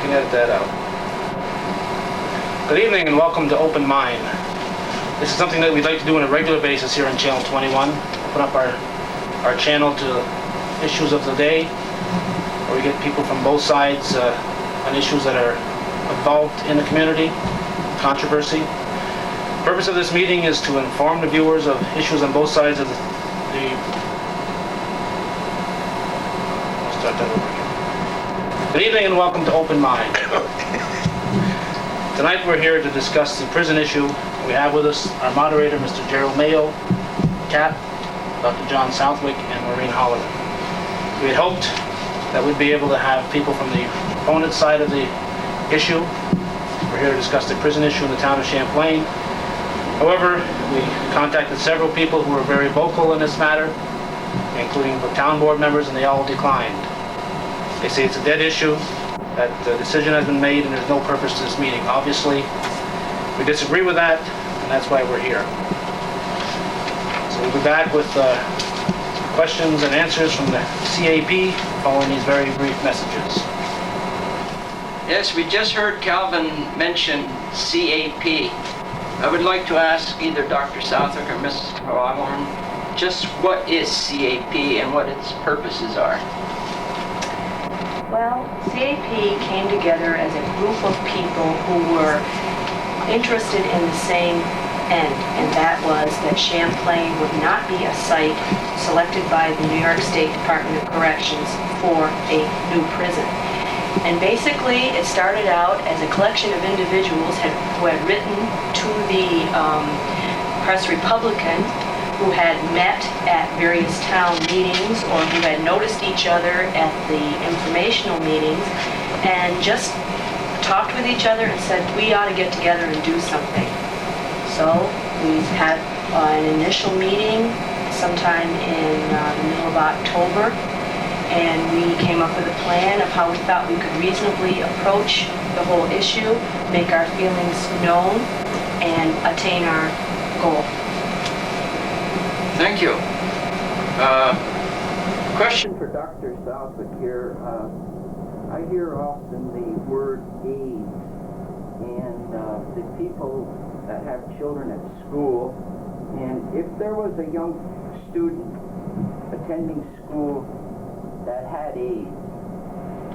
can edit that out. Good evening and welcome to Open Mind. This is something that we'd like to do on a regular basis here on Channel 21. Open up our channel to issues of the day, where we get people from both sides on issues that are involved in the community, controversy. The purpose of this meeting is to inform the viewers of issues on both sides of Good evening and welcome to Open Mind. Tonight we're here to discuss the prison issue. We have with us our moderator, Mr. Gerald Mayo, Kat, Dr. John Southwick, and Maureen Holliday. We had hoped that we'd be able to have people from the opponent side of the issue. We're here to discuss the prison issue in the town of Champlain. However, we contacted several people who were very vocal in this matter, including the town board members, and they all declined. They say it's a dead issue, that the decision has been made and there's no purpose to this meeting. Obviously, we disagree with that, and that's why we're here. So we'll be back with questions and answers from the CAP following these very brief messages. Yes, we just heard Calvin mention CAP. I would like to ask either Dr. Southwick or Mrs. Hawthorne just what is CAP and what its purposes are. Well, CAP came together as a group of people who were interested in the same end, and that was that Champlain would not be a site selected by the New York State Department of Corrections for a new prison. And basically, it started out as a collection of individuals who had written to the Press Republican, who had met at various town meetings or who had noticed each other at the informational meetings and just talked with each other and said, we ought to get together and do something. So we had an initial meeting sometime in the middle of October, and we came up with a plan of how we thought we could reasonably approach the whole issue, make our feelings known, and attain our goal. Thank you. Question for Dr. Southwick here. I hear often the word AIDS, and the people that have children at school, and if there was a young student attending school that had AIDS,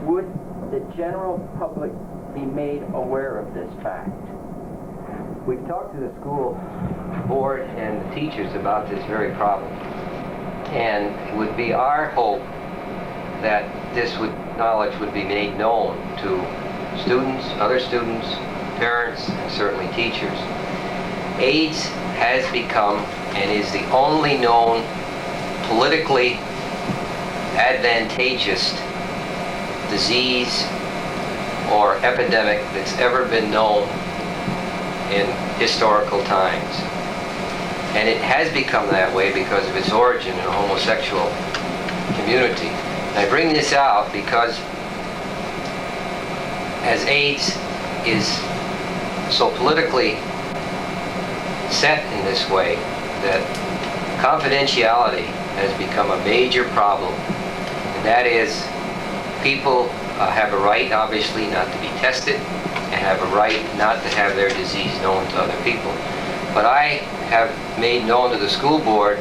would the general public be made aware of this fact? We've talked to the school board and the teachers about this very problem, and it would be our hope that this knowledge would be made known to students, other students, parents, and certainly teachers. AIDS has become and is the only known politically advantageous disease or epidemic that's ever been known in historical times. And it has become that way because of its origin in a homosexual community. And I bring this out because as AIDS is so politically set in this way, that confidentiality has become a major problem. And that is, people have a right, obviously, not to be tested, and have a right not to have their disease known to other people. But I have made known to the school board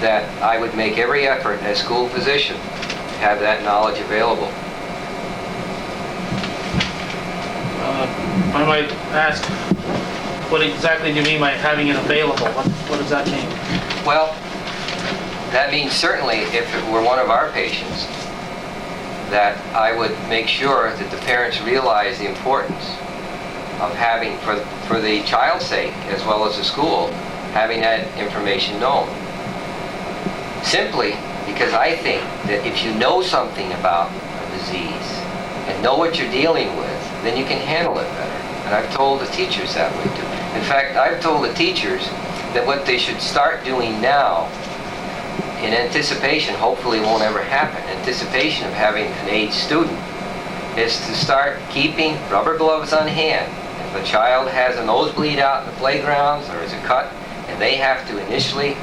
that I would make every effort as school physician to have that knowledge available. I might ask, what exactly do you mean by having it available? What does that mean? Well, that means certainly if it were one of our patients, that I would make sure that the parents realize the importance of having, for the child's sake, as well as the school, having that information known. Simply because I think that if you know something about a disease and know what you're dealing with, then you can handle it better. And I've told the teachers that way too. In fact, I've told the teachers that what they should start doing now, in anticipation, hopefully it won't ever happen, anticipation of having an AIDS student, is to start keeping rubber gloves on hand. If a child has a nosebleed out in the playgrounds or is a cut, and they have to initially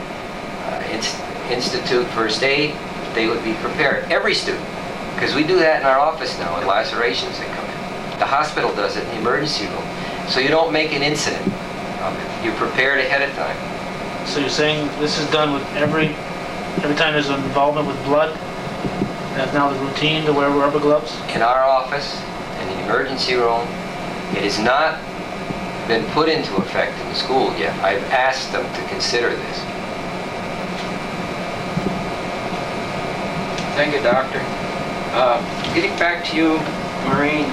institute first aid, they would be prepared. Every student, because we do that in our office now, in lacerations that come in. The hospital does it in the emergency room. So you don't make an incident of it. You prepare it ahead of time. So you're saying this is done with every time there's an involvement with blood? That's now the routine to wear rubber gloves? In our office, in the emergency room, it has not been put into effect in the school yet. I've asked them to consider this. Thank you, Doctor. Getting back to you, Maureen,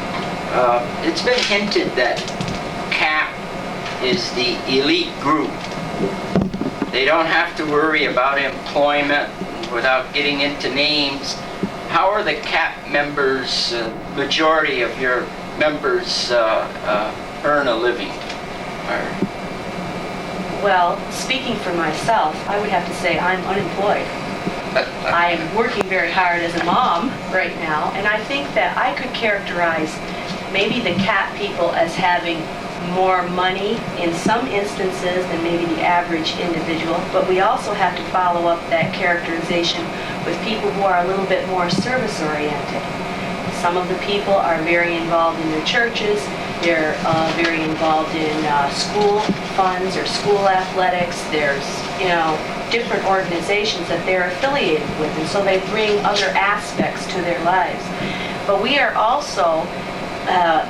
it's been hinted that CAP is the elite group. They don't have to worry about employment without getting into names. How are the CAP members, majority of your members earn a living? Well, speaking for myself, I would have to say I'm unemployed. I'm working very hard as a mom right now, and I think that I could characterize maybe the CAP people as having more money in some instances than maybe the average individual, but we also have to follow up that characterization with people who are a little bit more service-oriented. Some of the people are very involved in their churches, they're very involved in school funds or school athletics. There's, different organizations that they're affiliated with, and so they bring other aspects to their lives. But we are also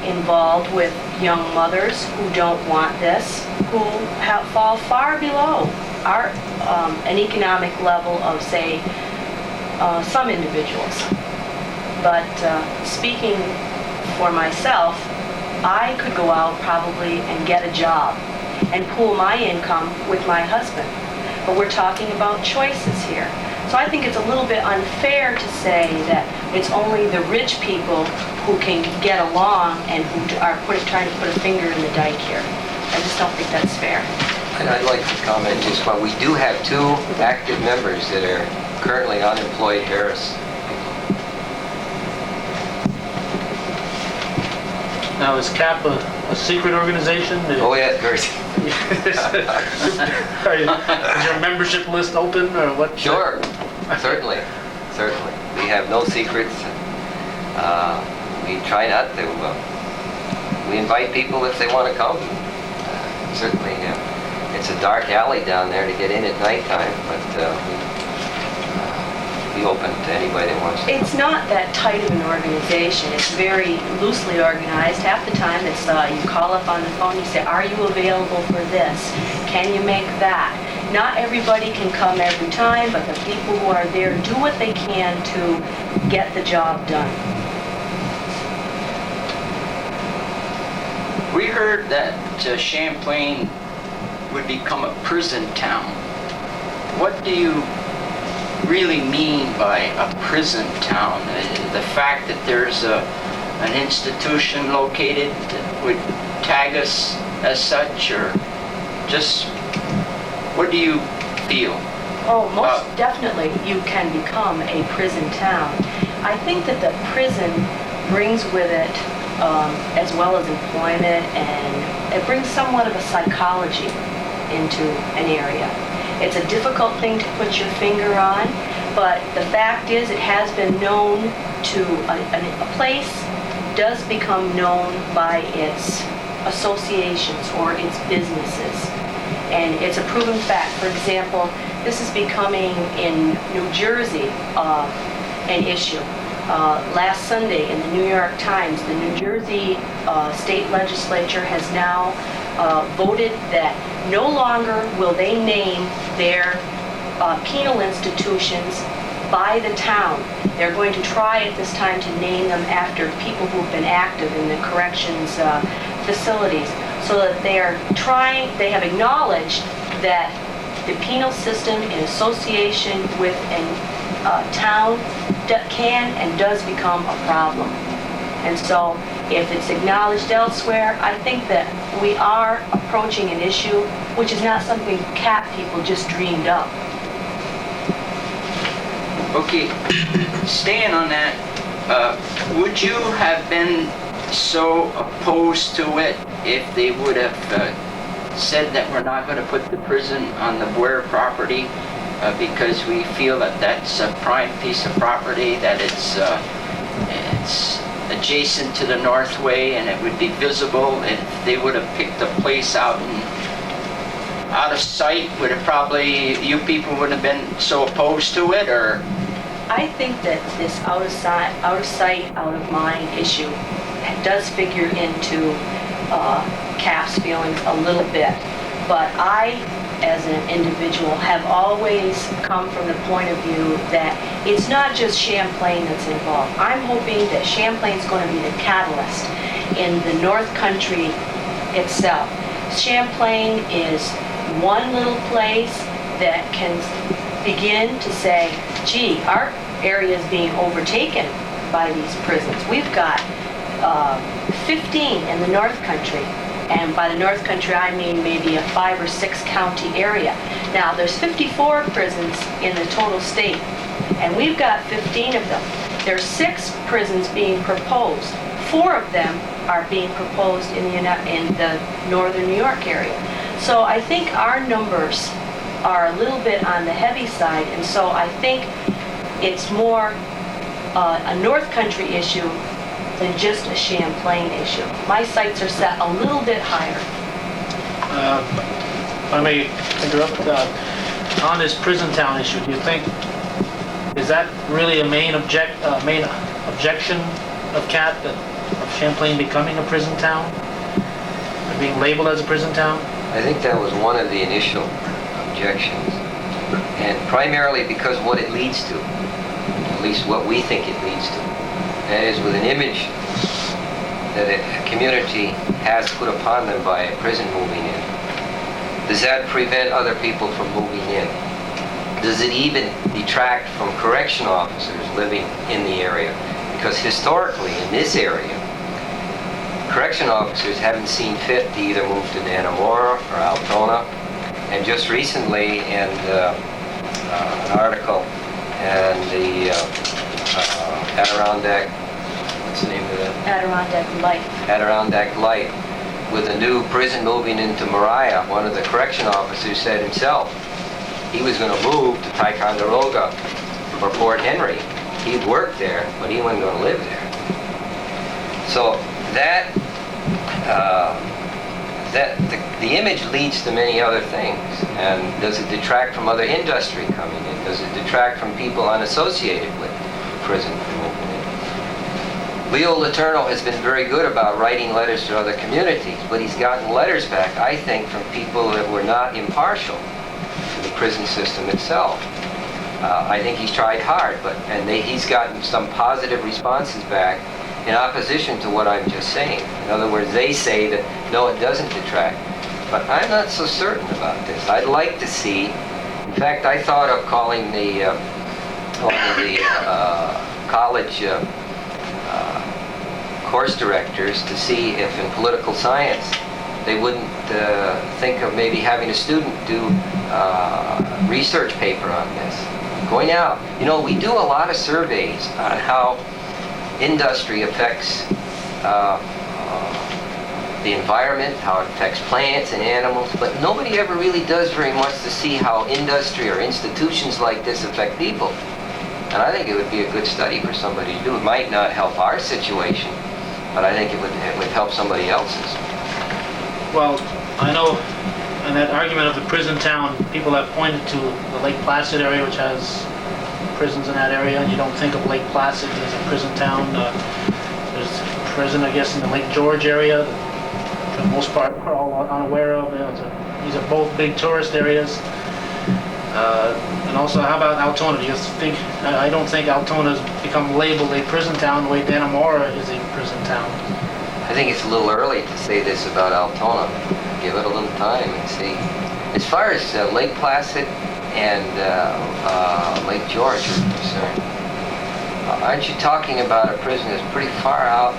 involved with young mothers who don't want this, who fall far below an economic level of, say, some individuals. But speaking for myself, I could go out probably and get a job and pool my income with my husband. But we're talking about choices here. So I think it's a little bit unfair to say that it's only the rich people who can get along and who are trying to put a finger in the dike here. I just don't think that's fair. And I'd like to comment just while we do have 2 active members that are currently unemployed Harris people. Now, is CAP a secret organization? Oh yeah, very. Is your membership list open, or what? Sure, certainly. We have no secrets. We try not to. We invite people if they want to come. Certainly, it's a dark alley down there to get in at nighttime, but we open to anybody that wants to come. It's not that tight of an organization. It's very loosely organized. Half the time it's you call up on the phone, you say, are you available for this? Can you make that? Not everybody can come every time, but the people who are there do what they can to get the job done. We heard that Champlain would become a prison town. What do you really mean by a prison town? The fact that there's an institution located that would tag us as such, or just what do you feel? Oh, most definitely you can become a prison town. I think that the prison brings with it, as well as employment, and it brings somewhat of a psychology into an area. It's a difficult thing to put your finger on, but the fact is it has been known to, a place does become known by its associations or its businesses. And it's a proven fact. For example, this is becoming in New Jersey an issue. Last Sunday in the New York Times, the New Jersey state legislature has now voted that no longer will they name their penal institutions by the town. They're going to try at this time to name them after people who've been active in the corrections facilities, so that they have acknowledged that the penal system in association with a town can and does become a problem. And so if it's acknowledged elsewhere, I think that we are approaching an issue which is not something CAP people just dreamed up. Okay, staying on that, would you have been so opposed to it if they would have said that we're not going to put the prison on the Boer property because we feel that that's a prime piece of property, that it's adjacent to the Northway, and it would be visible. If they would have picked a place out of sight, would it probably, you people wouldn't have been so opposed to it, or? I think that this out of sight, out of mind issue does figure into Cap's feelings a little bit. But I, as an individual, have always come from the point of view that it's not just Champlain that's involved. I'm hoping that Champlain's going to be the catalyst in the North Country itself. Champlain is one little place that can begin to say, gee, our area is being overtaken by these prisons. We've got 15 in the North Country. And by the North Country, I mean maybe a 5 or 6 county area. Now, there's 54 prisons in the total state, and we've got 15 of them. There's 6 prisons being proposed. 4 of them are being proposed in the northern New York area. So I think our numbers are a little bit on the heavy side, and so I think it's more a North Country issue than just a Champlain issue. My sights are set a little bit higher. If I may interrupt, on this prison town issue, do you think, is that really a main objection of CAT, of Champlain becoming a prison town? Or being labeled as a prison town? I think that was one of the initial objections, and primarily because what it leads to, at least what we think it leads to. That is, with an image that a community has put upon them by a prison moving in. Does that prevent other people from moving in? Does it even detract from correction officers living in the area? Because historically, in this area, correction officers haven't seen fit to either move to Dannemora or Altona. And just recently, in an article in the Adirondack, what's the name of that? Adirondack Light. Adirondack Light. With a new prison moving into Mariah, one of the correction officers said himself he was going to move to Ticonderoga or Fort Henry. He'd worked there, but he wasn't going to live there. So the image leads to many other things. And does it detract from other industry coming in? Does it detract from people unassociated with prison moving in? Leo Letourneau has been very good about writing letters to other communities, but he's gotten letters back, I think, from people that were not impartial to the prison system itself. I think he's tried hard, he's gotten some positive responses back in opposition to what I'm just saying. In other words, they say that, no, it doesn't detract. But I'm not so certain about this. I'd like to see, in fact, I thought of calling the college course directors to see if in political science they wouldn't think of maybe having a student do a research paper on this. Going out, we do a lot of surveys on how industry affects the environment, how it affects plants and animals, but nobody ever really does very much to see how industry or institutions like this affect people. And I think it would be a good study for somebody to do. It might not help our situation, but I think it would help somebody else's. Well, I know in that argument of the prison town, people have pointed to the Lake Placid area, which has prisons in that area, and you don't think of Lake Placid as a prison town. There's a prison, I guess, in the Lake George area that for the most part we're all unaware of. These are both big tourist areas. And also, how about Altona? Do you think, I don't think Altona's become labeled a prison town the way Dannemora is a prison town. I think it's a little early to say this about Altona. Give it a little time and see. As far as Lake Placid and Lake George are concerned, aren't you talking about a prison that's pretty far out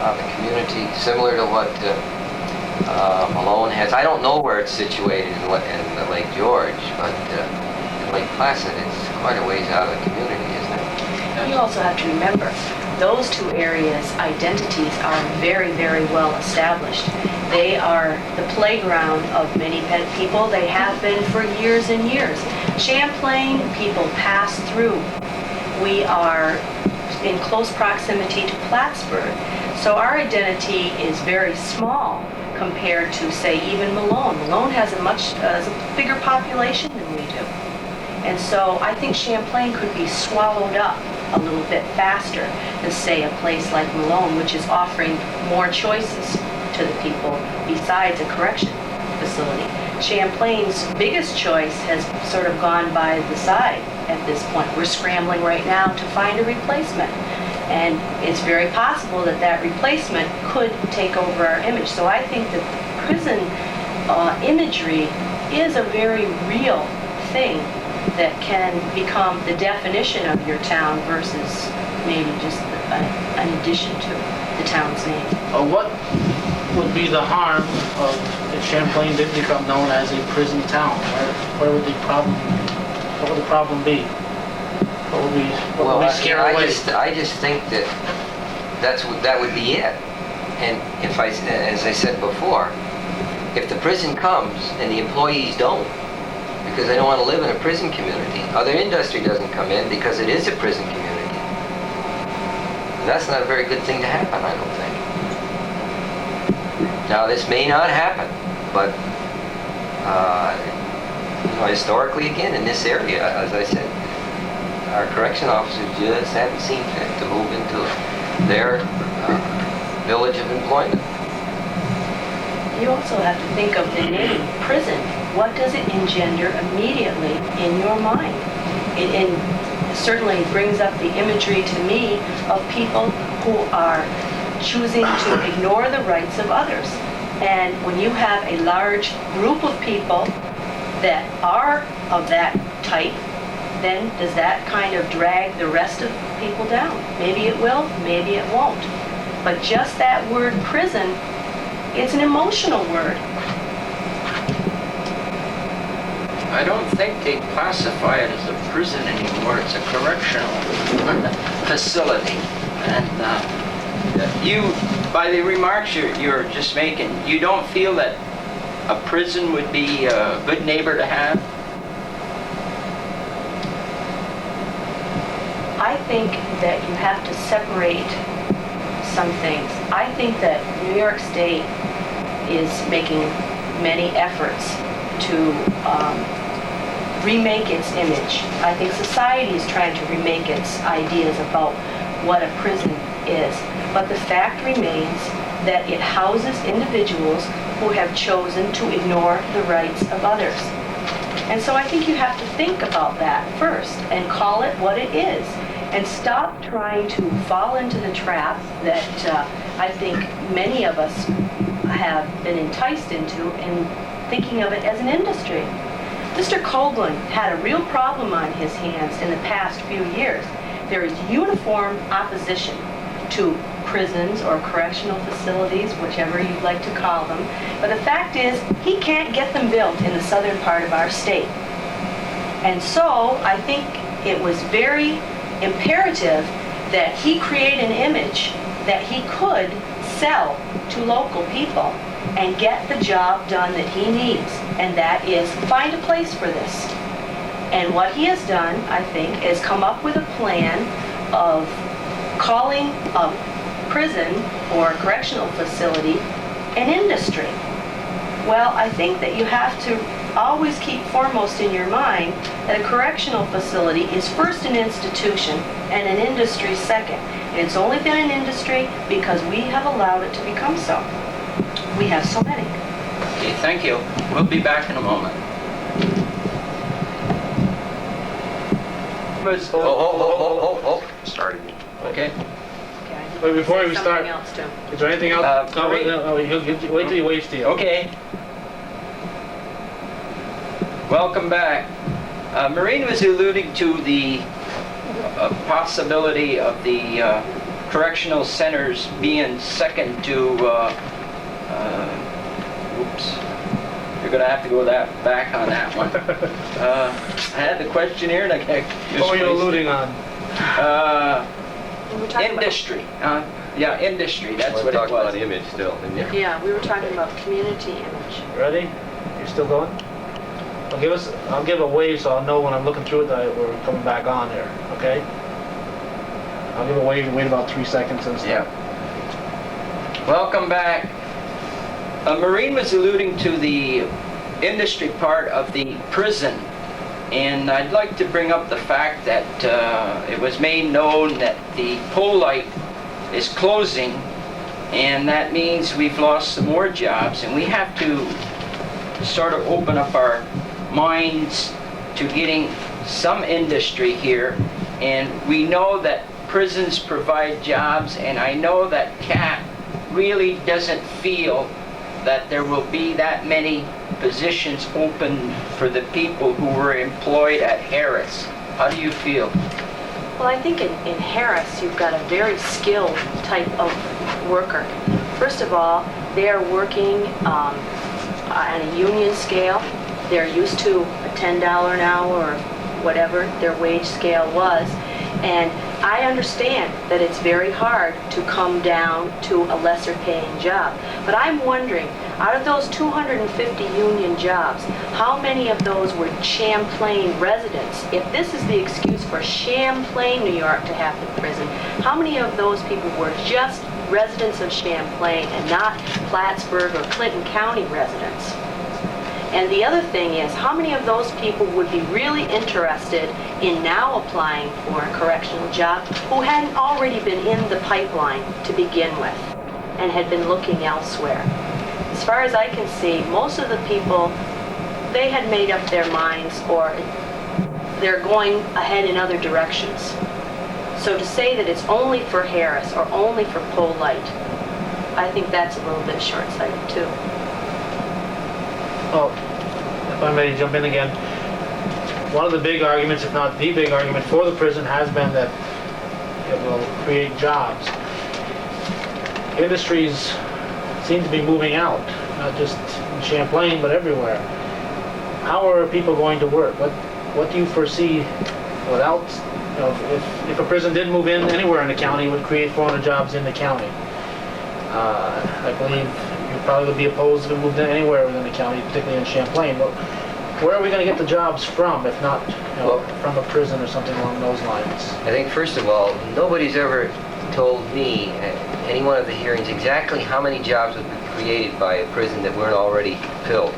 of the community, similar to what Malone has? I don't know where it's situated in the Lake George, but in Lake Placid it's quite a ways out of the community, isn't it? You also have to remember, those two areas' identities are very, very well established. They are the playground of many people. They have been for years and years. Champlain, people pass through. We are in close proximity to Plattsburgh. So our identity is very small compared to, say, even Malone. Malone has a bigger population than we do. And so I think Champlain could be swallowed up a little bit faster than, say, a place like Malone, which is offering more choices to the people besides a correction facility. Champlain's biggest choice has sort of gone by the side at this point. We're scrambling right now to find a replacement. And it's very possible that that replacement could take over our image. So I think that prison imagery is a very real thing that can become the definition of your town versus maybe just an addition to the town's name. What would be the harm of if Champlain did become known as a prison town? What would the problem be? What would we scare away? I just think that would be it. And as I said before, if the prison comes and the employees don't, because they don't want to live in a prison community, other industry doesn't come in because it is a prison community. And that's not a very good thing to happen, I don't think. Now, this may not happen, but historically, again, in this area, as I said, our correction officers just haven't seen fit to move into their village of employment. You also have to think of the name, prison. What does it engender immediately in your mind? It certainly brings up the imagery to me of people who are choosing to ignore the rights of others. And when you have a large group of people that are of that type, then does that kind of drag the rest of people down? Maybe it will, maybe it won't. But just that word prison, it's an emotional word. I don't think they classify it as a prison anymore. It's a correctional facility. And by the remarks you're just making, you don't feel that a prison would be a good neighbor to have? I think that you have to separate some things. I think that New York State is making many efforts to remake its image. I think society is trying to remake its ideas about what a prison is. But the fact remains that it houses individuals who have chosen to ignore the rights of others. And so I think you have to think about that first and call it what it is. And stop trying to fall into the trap that I think many of us have been enticed into in thinking of it as an industry. Mr. Coughlin had a real problem on his hands in the past few years. There is uniform opposition to prisons or correctional facilities, whichever you'd like to call them. But the fact is, he can't get them built in the southern part of our state. And so I think it was very imperative that he create an image that he could sell to local people and get the job done that he needs, and that is find a place for this. And what he has done, I think, is come up with a plan of calling a prison or a correctional facility an industry. Well, I think that you have to always keep foremost in your mind that a correctional facility is first an institution and an industry second. And it's only been an industry because we have allowed it to become so. We have so many. Okay, thank you. We'll be back in a moment. Oh. Starting. Okay. Wait, before we start, Something else too. is there anything else? Wait. Wait till he waves to you. Okay. Welcome back. Maureen was alluding to the possibility of the correctional centers being second to, oops, you're going to have to go back on that one. I had the question here and I just What were you wasted alluding it. on? We were talking Industry. Yeah, industry, that's We're what it talking about was. image still. about, yeah, we were talking about community image. Ready? You're still going? I'll give a wave so I'll know when I'm looking through it that we're coming back on there, okay? I'll give it wait about 3 seconds and stuff. Yeah. Welcome back. Maureen was alluding to the industry part of the prison, and I'd like to bring up the fact that it was made known that the pole light is closing, and that means we've lost some more jobs, and we have to sort of open up our minds to getting some industry here. And we know that prisons provide jobs, and I know that Kat really doesn't feel that there will be that many positions open for the people who were employed at Harris. How do you feel? Well, I think in Harris, you've got a very skilled type of worker. First of all, they are working on a union scale. They're used to a $10 an hour or whatever their wage scale was. And I understand that it's very hard to come down to a lesser paying job. But I'm wondering, out of those 250 union jobs, how many of those were Champlain residents? If this is the excuse for Champlain, New York to have the prison, how many of those people were just residents of Champlain and not Plattsburgh or Clinton County residents? And the other thing is, how many of those people would be really interested in now applying for a correctional job who hadn't already been in the pipeline to begin with and had been looking elsewhere? As far as I can see, most of the people, they had made up their minds, or they're going ahead in other directions. So to say that it's only for Harris or only for pole light, I think that's a little bit short-sighted too. Well, if I may jump in again, one of the big arguments, if not the big argument for the prison, has been that it will create jobs. Industries seem to be moving out, not just in Champlain, but everywhere. How are people going to work? What do you foresee without, if a prison did move in anywhere in the county, it would create 400 jobs in the county. I believe you probably would be opposed if it moved in anywhere within the county, particularly in Champlain. But where are we going to get the jobs from, if not from a prison or something along those lines? I think, first of all, nobody's ever told me at any one of the hearings exactly how many jobs would be created by a prison that weren't already filled.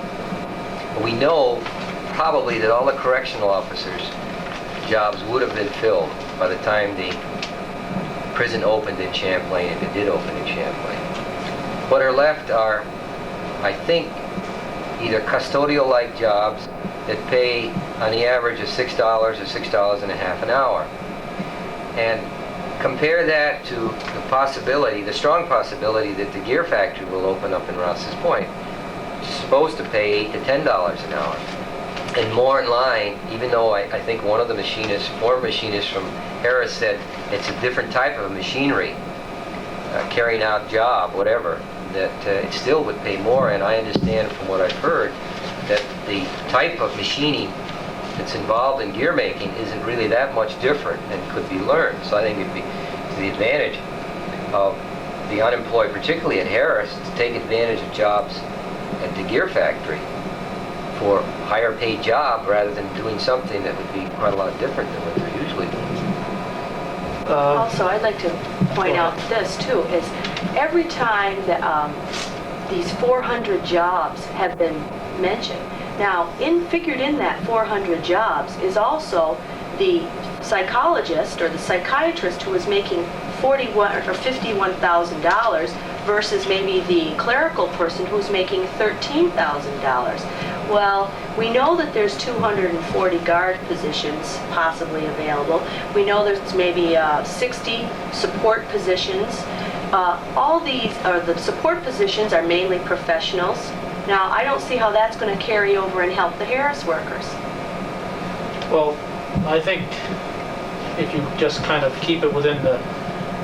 We know probably that all the correctional officers' jobs would have been filled by the time the prison opened in Champlain, if it did open in Champlain. What are left are, I think, either custodial-like jobs that pay on the average of $6 or $6.50 an hour. And compare that to the possibility, the strong possibility, that the gear factory will open up in Rouse's Point. It's supposed to pay $8 to $10 an hour. And more in line, even though I think one of the machinists, former machinists from Harris, said it's a different type of machinery, carrying out job, whatever, that it still would pay more. And I understand from what I've heard that the type of machining that's involved in gear making isn't really that much different and could be learned. So I think it'd be to the advantage of the unemployed, particularly at Harris, to take advantage of jobs at the gear factory for a higher paid job rather than doing something that would be quite a lot different than what they're usually doing. Also, I'd like to point out this too, is every time that these 400 jobs have been mentioned, now figured in that 400 jobs is also the psychologist or the psychiatrist who is making $41,000 or $51,000 versus maybe the clerical person who's making $13,000. Well, we know that there's 240 guard positions possibly available. We know there's maybe 60 support positions. All these, the support positions are mainly professionals. Now, I don't see how that's going to carry over and help the Harris workers. Well, I think if you just kind of keep it within the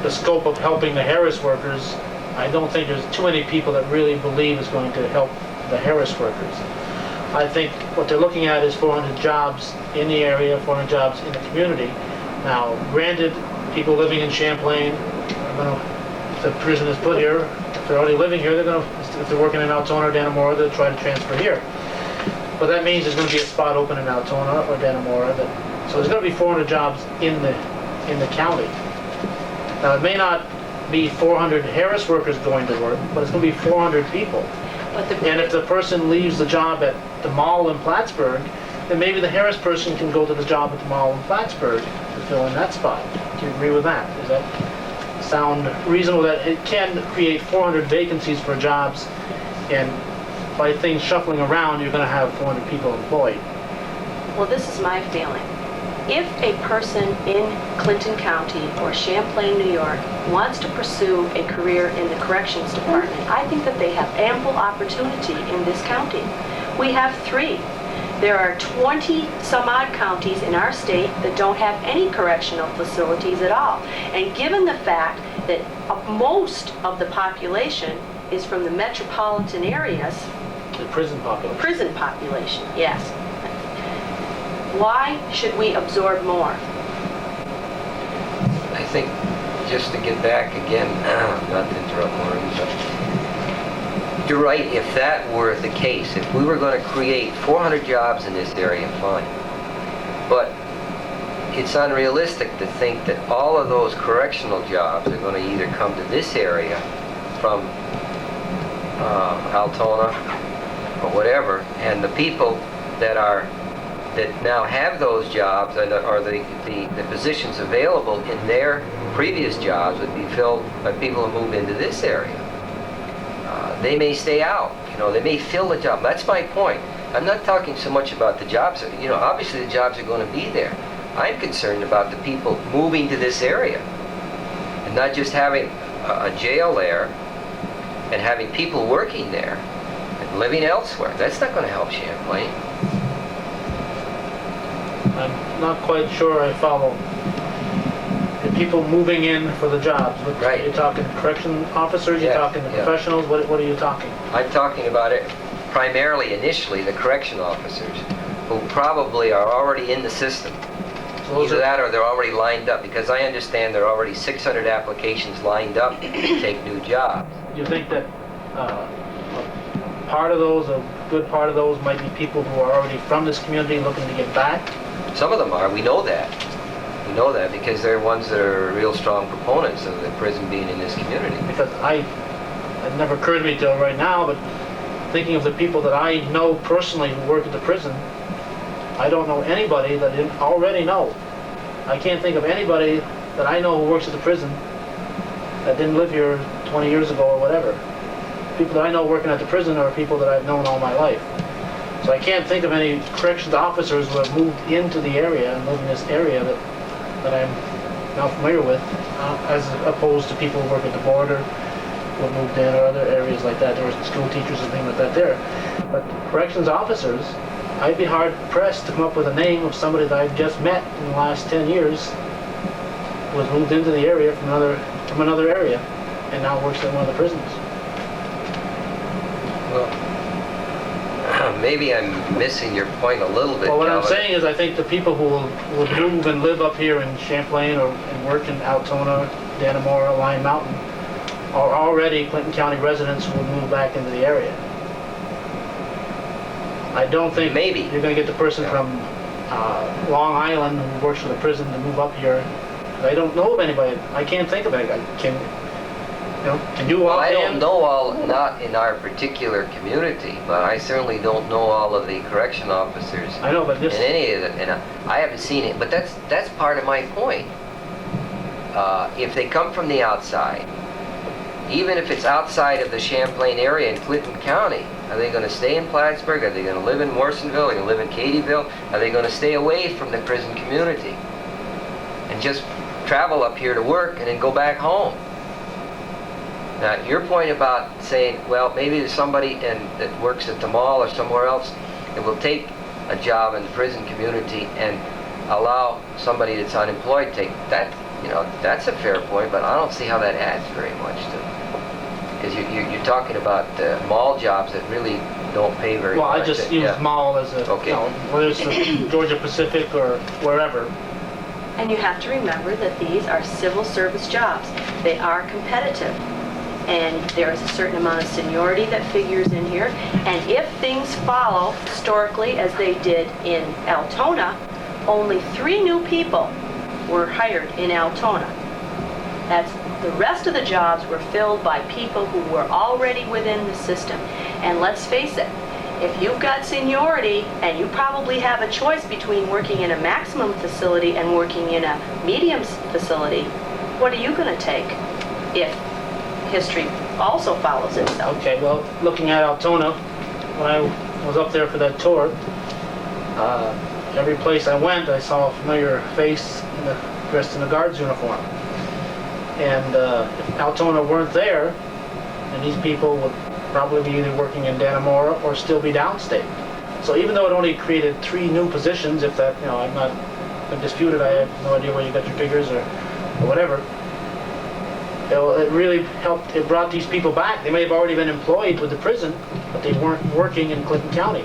scope of helping the Harris workers, I don't think there's too many people that really believe it's going to help the Harris workers. I think what they're looking at is 400 jobs in the area, 400 jobs in the community. Now, granted, people living in Champlain are going to, if the prison is put here, if they're already living here, they're going to, if they're working in Altona or Dannemora, they'll try to transfer here. But that means there's going to be a spot open in Altona or Dannemora. So there's going to be 400 jobs in the county. Now, it may not be 400 Harris workers going to work, but it's going to be 400 people. But And if the person leaves the job at the mall in Plattsburgh, then maybe the Harris person can go to the job at the mall in Plattsburgh to fill in that spot. Do you agree with that? Does that sound reasonable, that it can create 400 vacancies for jobs, and by things shuffling around, you're going to have 400 people employed? Well, this is my feeling. If a person in Clinton County or Champlain, New York, wants to pursue a career in the corrections department, I think that they have ample opportunity in this county. We have 3. There are 20 some odd counties in our state that don't have any correctional facilities at all. And given the fact that most of the population is from the metropolitan areas, The prison population. Yes. Why should we absorb more? I think, just to get back again, not to interrupt Maureen, but you're right, if that were the case, if we were going to create 400 jobs in this area, fine. But it's unrealistic to think that all of those correctional jobs are going to either come to this area from Altona or whatever, and the people that now have those jobs and are the positions available in their previous jobs would be filled by people who move into this area. They may stay out, they may fill the job. That's my point. I'm not talking so much about the jobs. Obviously the jobs are going to be there. I'm concerned about the people moving to this area and not just having a jail there and having people working there and living elsewhere. That's not going to help Champlain. I'm not quite sure I follow. The people moving in for the jobs. Right. You're talking correction officers, you're Yes, talking the yeah. professionals, what are you talking? I'm talking about it primarily, initially, the correction officers who probably are already in the system. So those Either are- that or they're already lined up, because I understand there are already 600 applications lined up to take new jobs. You think that a good part of those might be people who are already from this community looking to get back? Some of them are, we know that. We know that because they're ones that are real strong proponents of the prison being in this community. Because it never occurred to me till right now, but thinking of the people that I know personally who work at the prison, I don't know anybody that didn't already know. I can't think of anybody that I know who works at the prison that didn't live here 20 years ago or whatever. People that I know working at the prison are people that I've known all my life. So I can't think of any corrections officers who have moved into the area and live in this area that I'm now familiar with, as opposed to people who work at the border, who have moved in, or other areas like that. There were school teachers and things like that there. But corrections officers, I'd be hard pressed to come up with a name of somebody that I've just met in the last 10 years who has moved into the area from another area and now works at one of the prisons. Well, maybe I'm missing your point a little bit, Well, what I'm Calvin. saying is I think the people who will move and live up here in Champlain and work in Altona, Dannemora, Lime Mountain are already Clinton County residents who will move back into the area. I don't think Maybe. you're going to get the person Yeah. from Long Island who works for the prison to move up here. I don't know of anybody. I can't think of anybody. Can you Well, walk I in? don't know all, not in our particular community, but I certainly don't know all of the correction officers I know, but in this... any of it, and I haven't seen it. But that's part of my point. If they come from the outside, even if it's outside of the Champlain area in Clinton County, are they going to stay in Plattsburgh? Are they going to live in Morrisonville? Are they going to live in Katyville? Are they going to stay away from the prison community and just travel up here to work and then go back home? Now, your point about saying, well, maybe there's somebody that works at the mall or somewhere else that will take a job in the prison community and allow somebody that's unemployed to take that, that's a fair point, but I don't see how that adds very much to it. Because you're talking about mall jobs that really don't pay very Well, much. I just use mall as a, Okay. whether it's the Georgia Pacific or wherever. And you have to remember that these are civil service jobs. They are competitive. And there is a certain amount of seniority that figures in here. And if things follow historically as they did in Altona, only 3 new people were hired in Altona. That's the rest of the jobs were filled by people who were already within the system. And let's face it, if you've got seniority and you probably have a choice between working in a maximum facility and working in a medium facility, what are you going to take if history also follows itself? Okay, well, looking at Altona, when I was up there for that tour, every place I went, I saw a familiar face dressed in a guard's uniform. And if Altona weren't there, then these people would probably be either working in Dannemora or still be downstate. So even though it only created 3 new positions, if that, I'm not disputed, I have no idea where you got your figures or whatever, it really helped, it brought these people back. They may have already been employed with the prison, but they weren't working in Clinton County.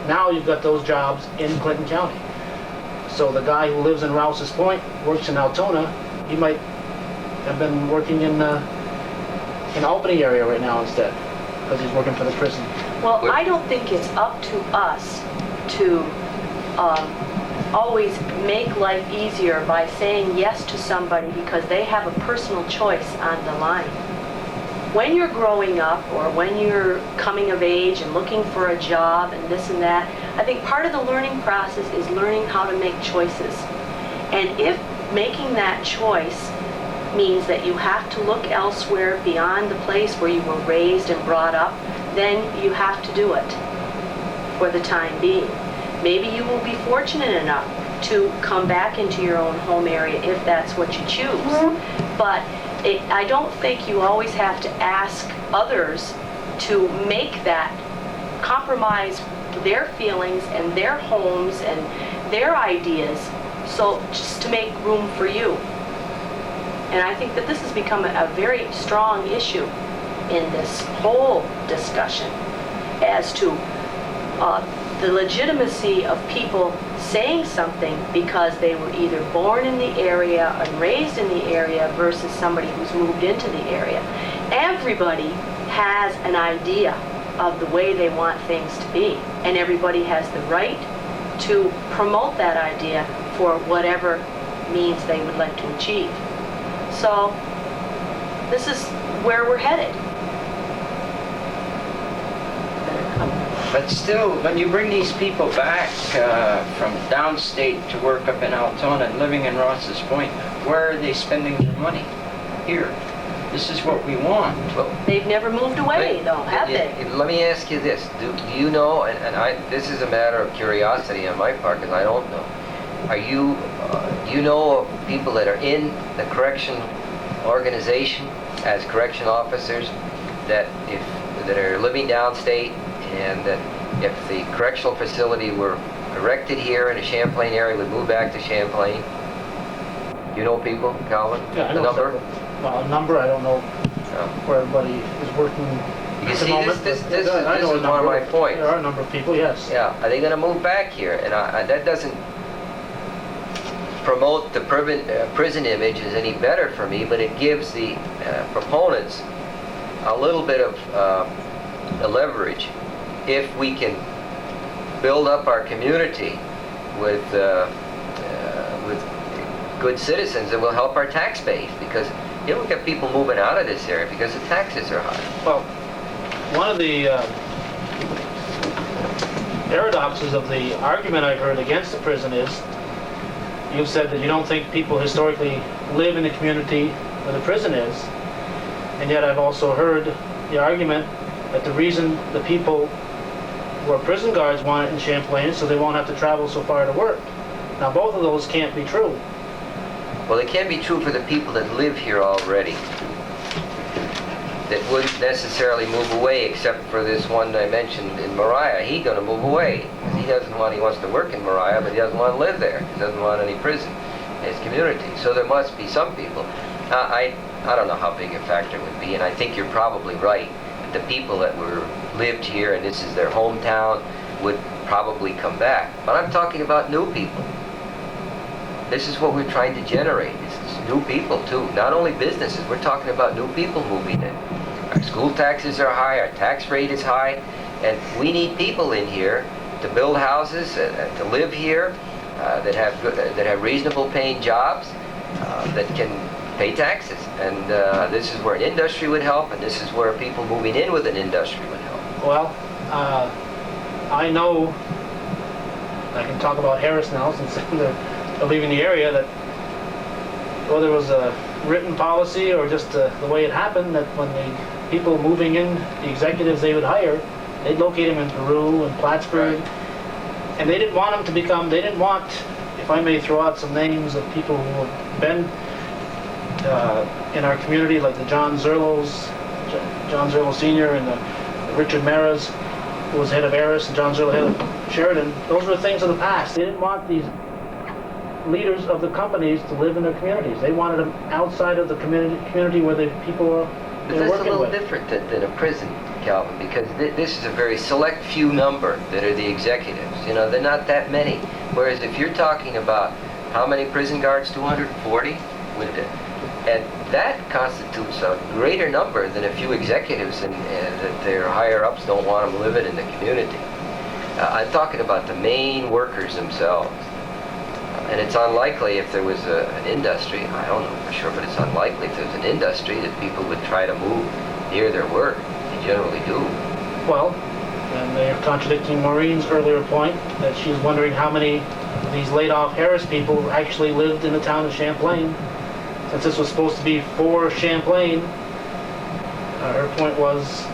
Now you've got those jobs in Clinton County. So the guy who lives in Rouse's Point, works in Altona, he might have been working in Albany area right now instead, because he's working for the prison. Well, I don't think it's up to us to always make life easier by saying yes to somebody because they have a personal choice on the line. When you're growing up or when you're coming of age and looking for a job and this and that, I think part of the learning process is learning how to make choices. And if making that choice means that you have to look elsewhere beyond the place where you were raised and brought up, then you have to do it for the time being. Maybe you will be fortunate enough to come back into your own home area if that's what you choose. But I don't think you always have to ask others to make that compromise their feelings and their homes and their ideas, so just to make room for you. And I think that this has become a very strong issue in this whole discussion as to the legitimacy of people saying something because they were either born in the area and raised in the area versus somebody who's moved into the area. Everybody has an idea of the way they want things to be, and everybody has the right to promote that idea for whatever means they would like to achieve. So this is where we're headed. But still, when you bring these people back from downstate to work up in Altona and living in Ross's Point, where are they spending their money? Here. This is what we want. Well, They've never moved away, though, have they? Let me ask you this. Do you know, this is a matter of curiosity on my part because I don't know. Do you know of people that are in the correction organization as correction officers that are living downstate, and that if the correctional facility were erected here in the Champlain area, would move back to Champlain? Do you know people, Calvin? Yeah, I know the number? Well, a number, I don't know where everybody is working You at see, the moment. this but is I know a one of number. my points. There are a number of people, yes. Yeah, are they going to move back here? And that doesn't promote the prison image is any better for me, but it gives the proponents a little bit of leverage if we can build up our community with good citizens that will help our tax base, because you don't get people moving out of this area because the taxes are high. Well, one of the paradoxes of the argument I've heard against the prison is you've said that you don't think people historically live in the community where the prison is, and yet I've also heard the argument that the reason the people who are prison guards want it in Champlain is so they won't have to travel so far to work. Now both of those can't be true. Well, it can be true for the people that live here already, that wouldn't necessarily move away, except for this one I mentioned in Mariah. He's going to move away. He wants to work in Mariah, but he doesn't want to live there. He doesn't want any prison in his community. So there must be some people. I don't know how big a factor it would be, and I think you're probably right. The people that lived here and this is their hometown would probably come back. But I'm talking about new people. This is what we're trying to generate. It's new people too. Not only businesses, we're talking about new people moving in. Our school taxes are high, our tax rate is high, and we need people in here to build houses, to live here, that have reasonable paying jobs, that can pay taxes. And this is where an industry would help, and this is where people moving in with an industry would help. Well, I know, I can talk about Harris now since they're leaving the area, that whether it was a written policy or just the way it happened, that when the people moving in, the executives they would hire, they'd locate them in Peru and Plattsburgh. Right. And they didn't want them to become, they didn't want, if I may throw out some names of people who have been in our community, like the John Zerlo Sr. and the Richard Maras, who was head of Eris, and John Zerlo, head of Sheridan. Those were things of the past. They didn't want these leaders of the companies to live in their communities. They wanted them outside of the community where the people were But they're that's a working little with. different than a prison, Calvin, because this is a very select few number that are the executives. You know, they're not that many. Whereas if you're talking about how many prison guards, 240, and that constitutes a greater number than a few executives, and that their higher-ups don't want them living in the community. I'm talking about the main workers themselves. And it's unlikely if there was an industry, I don't know for sure, but it's unlikely if there's an industry that people would try to move near their work. They generally do. Well, and they're contradicting Maureen's earlier point that she's wondering how many of these laid-off Harris people actually lived in the town of Champlain. Since this was supposed to be for Champlain, her point was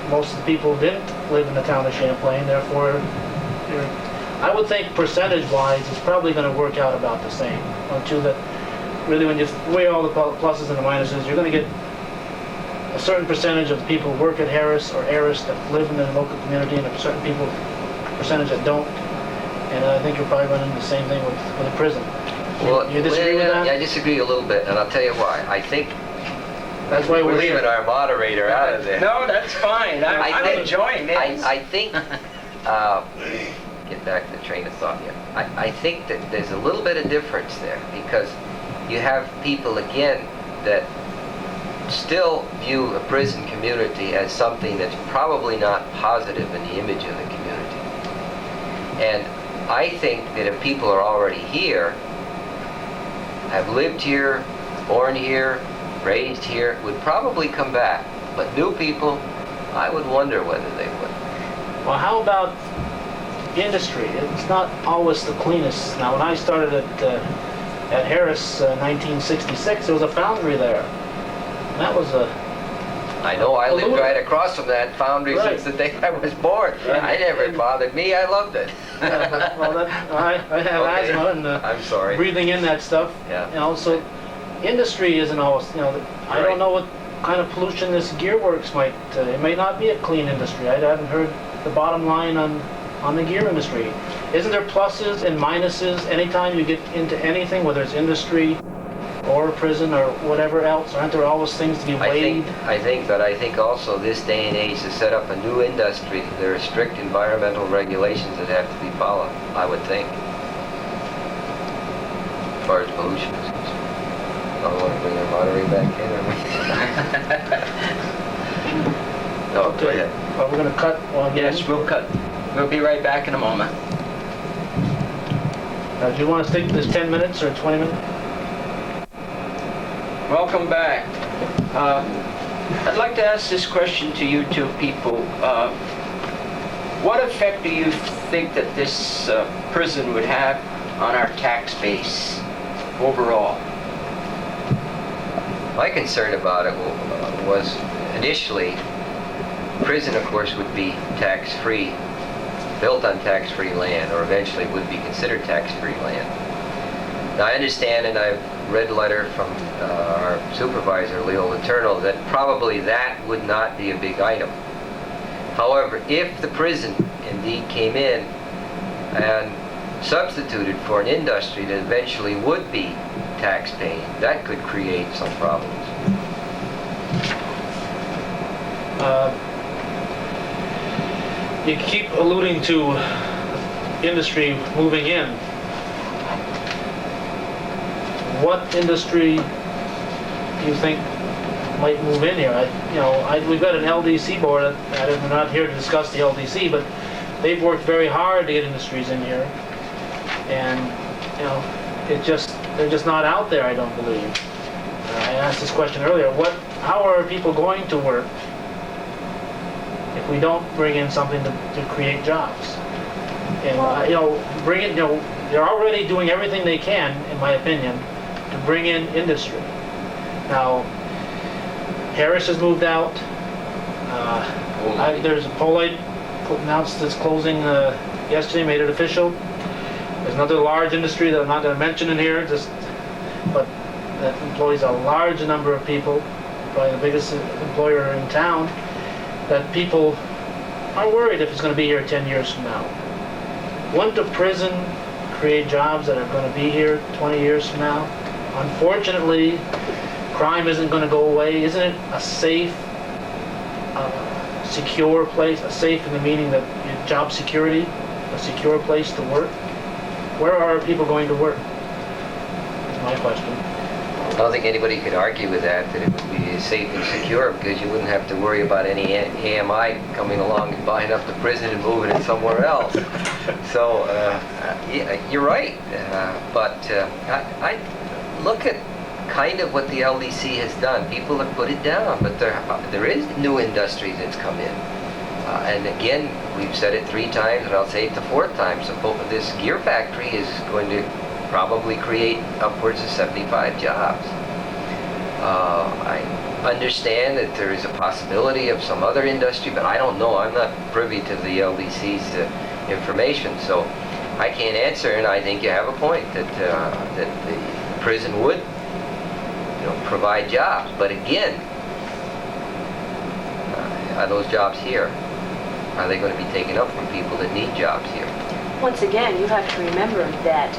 most of the people didn't live in the town of Champlain, therefore I would think percentage-wise it's probably going to work out about the same. Until that, really when you weigh all the pluses and the minuses, you're going to get a certain percentage of the people who work at Harris or Eris that live in the local community, and a certain percentage that don't. And I think you're probably running the same thing with a prison. Well, you disagree with that? Yeah, I disagree a little bit, and I'll tell you why. I think That's why we're we're leaving here. our moderator out of there. No, that's fine. I'm enjoying this. I think, get back to the train of thought here. I think that there's a little bit of difference there, because you have people, again, that still view a prison community as something that's probably not positive in the image of the community. And I think that if people are already here, have lived here, born here, raised here, would probably come back. But new people, I would wonder whether they would. Well, how about industry? It's not always the cleanest. Now, when I started at Harris 1966, there was a foundry there. And that was a... I know, I lived Aluminum. right across from that foundry Right. since the day I was born. Right. It never bothered me, I loved it. well, I have Okay. asthma and I'm sorry. breathing in that stuff. Yeah. You know, so industry isn't always, I Right. don't know what kind of pollution this gear works might, it may not be a clean industry. I haven't heard the bottom line on the gear industry. Isn't there pluses and minuses anytime you get into anything, whether it's industry or prison or whatever else? Aren't there always things to be weighed? I think also this day and age to set up a new industry, there are strict environmental regulations that have to be followed, I would think, as far as pollution is concerned. I don't want to bring our moderator back in, or... No, go ahead. Well, we're going to cut one again. Yes, we'll cut. We'll be right back in a moment. Do you want to stick to this 10 minutes or 20 minutes? Welcome back. I'd like to ask this question to you two people. What effect do you think that this prison would have on our tax base overall? My concern about it was initially, prison, of course, would be tax-free, built on tax-free land, or eventually would be considered tax-free land. Now, I understand, and I've read a letter from our supervisor, Leo Letourneau, that probably that would not be a big item. However, if the prison indeed came in and substituted for an industry that eventually would be tax-paying, that could create some problems. You keep alluding to industry moving in. What industry do you think might move in here? We've got an LDC board. We're not here to discuss the LDC, but they've worked very hard to get industries in here, and they're just not out there. I don't believe. I asked this question earlier, how are people going to work if we don't bring in something to create jobs? And, they're already doing everything they can, in my opinion, to bring in industry. Now, Harris has moved out. There's a Polite announced its closing yesterday, made it official. There's another large industry that I'm not going to mention in here, but that employs a large number of people, probably the biggest employer in town, that people are worried if it's going to be here 10 years from now. Wouldn't a prison create jobs that are going to be here 20 years from now? Unfortunately, crime isn't going to go away. Isn't it a safe, secure place? A safe in the meaning that job security, a secure place to work? Where are people going to work? That's my question. I don't think anybody could argue with that it would be safe and secure, because you wouldn't have to worry about any AMI coming along and buying up the prison and moving it somewhere else. So, yeah, you're right. But I look at kind of what the LDC has done. People have put it down, but there is new industry that's come in. And again, we've said it 3 times, and I'll say it the 4th time. So this gear factory is going to probably create upwards of 75 jobs. I understand that there is a possibility of some other industry, but I don't know. I'm not privy to the LDC's information, so I can't answer. And I think you have a point that the prison would, provide jobs. But again, are those jobs here? Are they going to be taken up from people that need jobs here? Once again, you have to remember that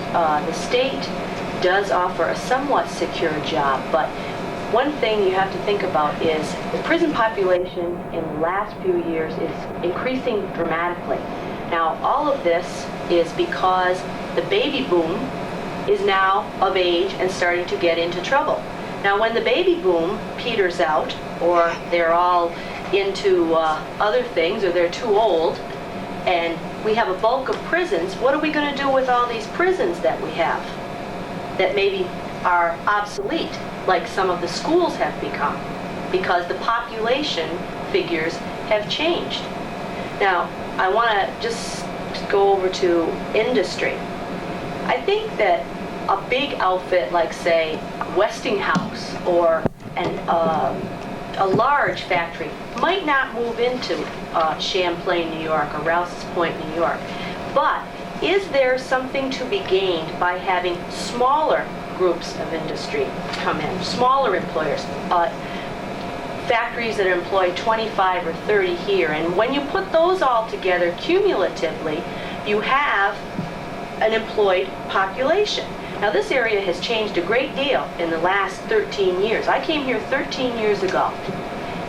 the state does offer a somewhat secure job, but one thing you have to think about is the prison population in the last few years is increasing dramatically. Now, all of this is because the baby boom is now of age and starting to get into trouble. Now, when the baby boom peters out, or they're all into other things, or they're too old, and we have a bulk of prisons, what are we going to do with all these prisons that we have that maybe are obsolete, like some of the schools have become, because the population figures have changed. Now, I want to just go over to industry. I think that a big outfit like, say, Westinghouse or a large factory might not move into Champlain, New York, or Rouse's Point, New York. But is there something to be gained by having smaller groups of industry come in, smaller employers, factories that employ 25 or 30 here? And when you put those all together cumulatively, you have an employed population. Now, this area has changed a great deal in the last 13 years. I came here 13 years ago.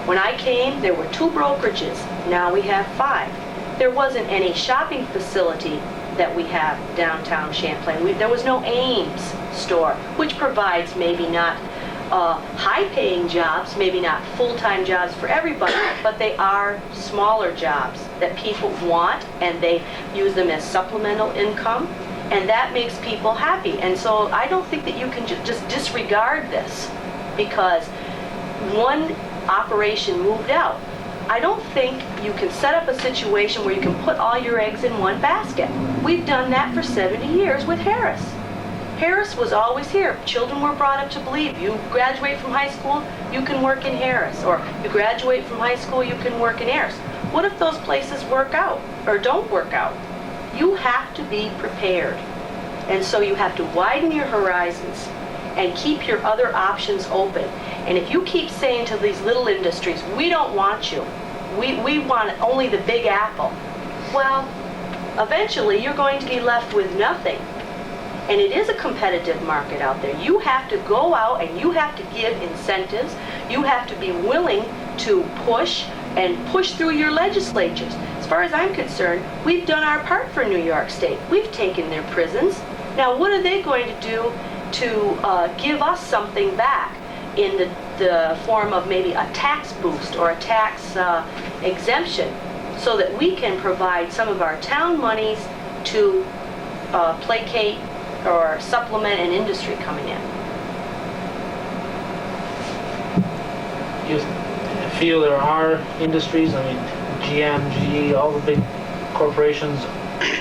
When I came, there were 2 brokerages. Now we have 5. There wasn't any shopping facility that we have downtown Champlain. There was no Ames store, which provides maybe not high-paying jobs, maybe not full-time jobs for everybody, but they are smaller jobs that people want, and they use them as supplemental income. And that makes people happy. And so I don't think that you can just disregard this because one operation moved out. I don't think you can set up a situation where you can put all your eggs in one basket. We've done that for 70 years with Harris. Harris was always here. Children were brought up to believe you graduate from high school, you can work in Harris. Or you graduate from high school, you can work in Harris. What if those places work out or don't work out? You have to be prepared. And so you have to widen your horizons and keep your other options open. And if you keep saying to these little industries, we don't want you, we want only the big apple, well, eventually you're going to be left with nothing. And it is a competitive market out there. You have to go out and you have to give incentives. You have to be willing to push through your legislatures. As far as I'm concerned, we've done our part for New York State. We've taken their prisons. Now, what are they going to do to give us something back in the form of maybe a tax boost or a tax exemption so that we can provide some of our town monies to placate or supplement an industry coming in? feel there are industries, I mean, GM, GE, all the big corporations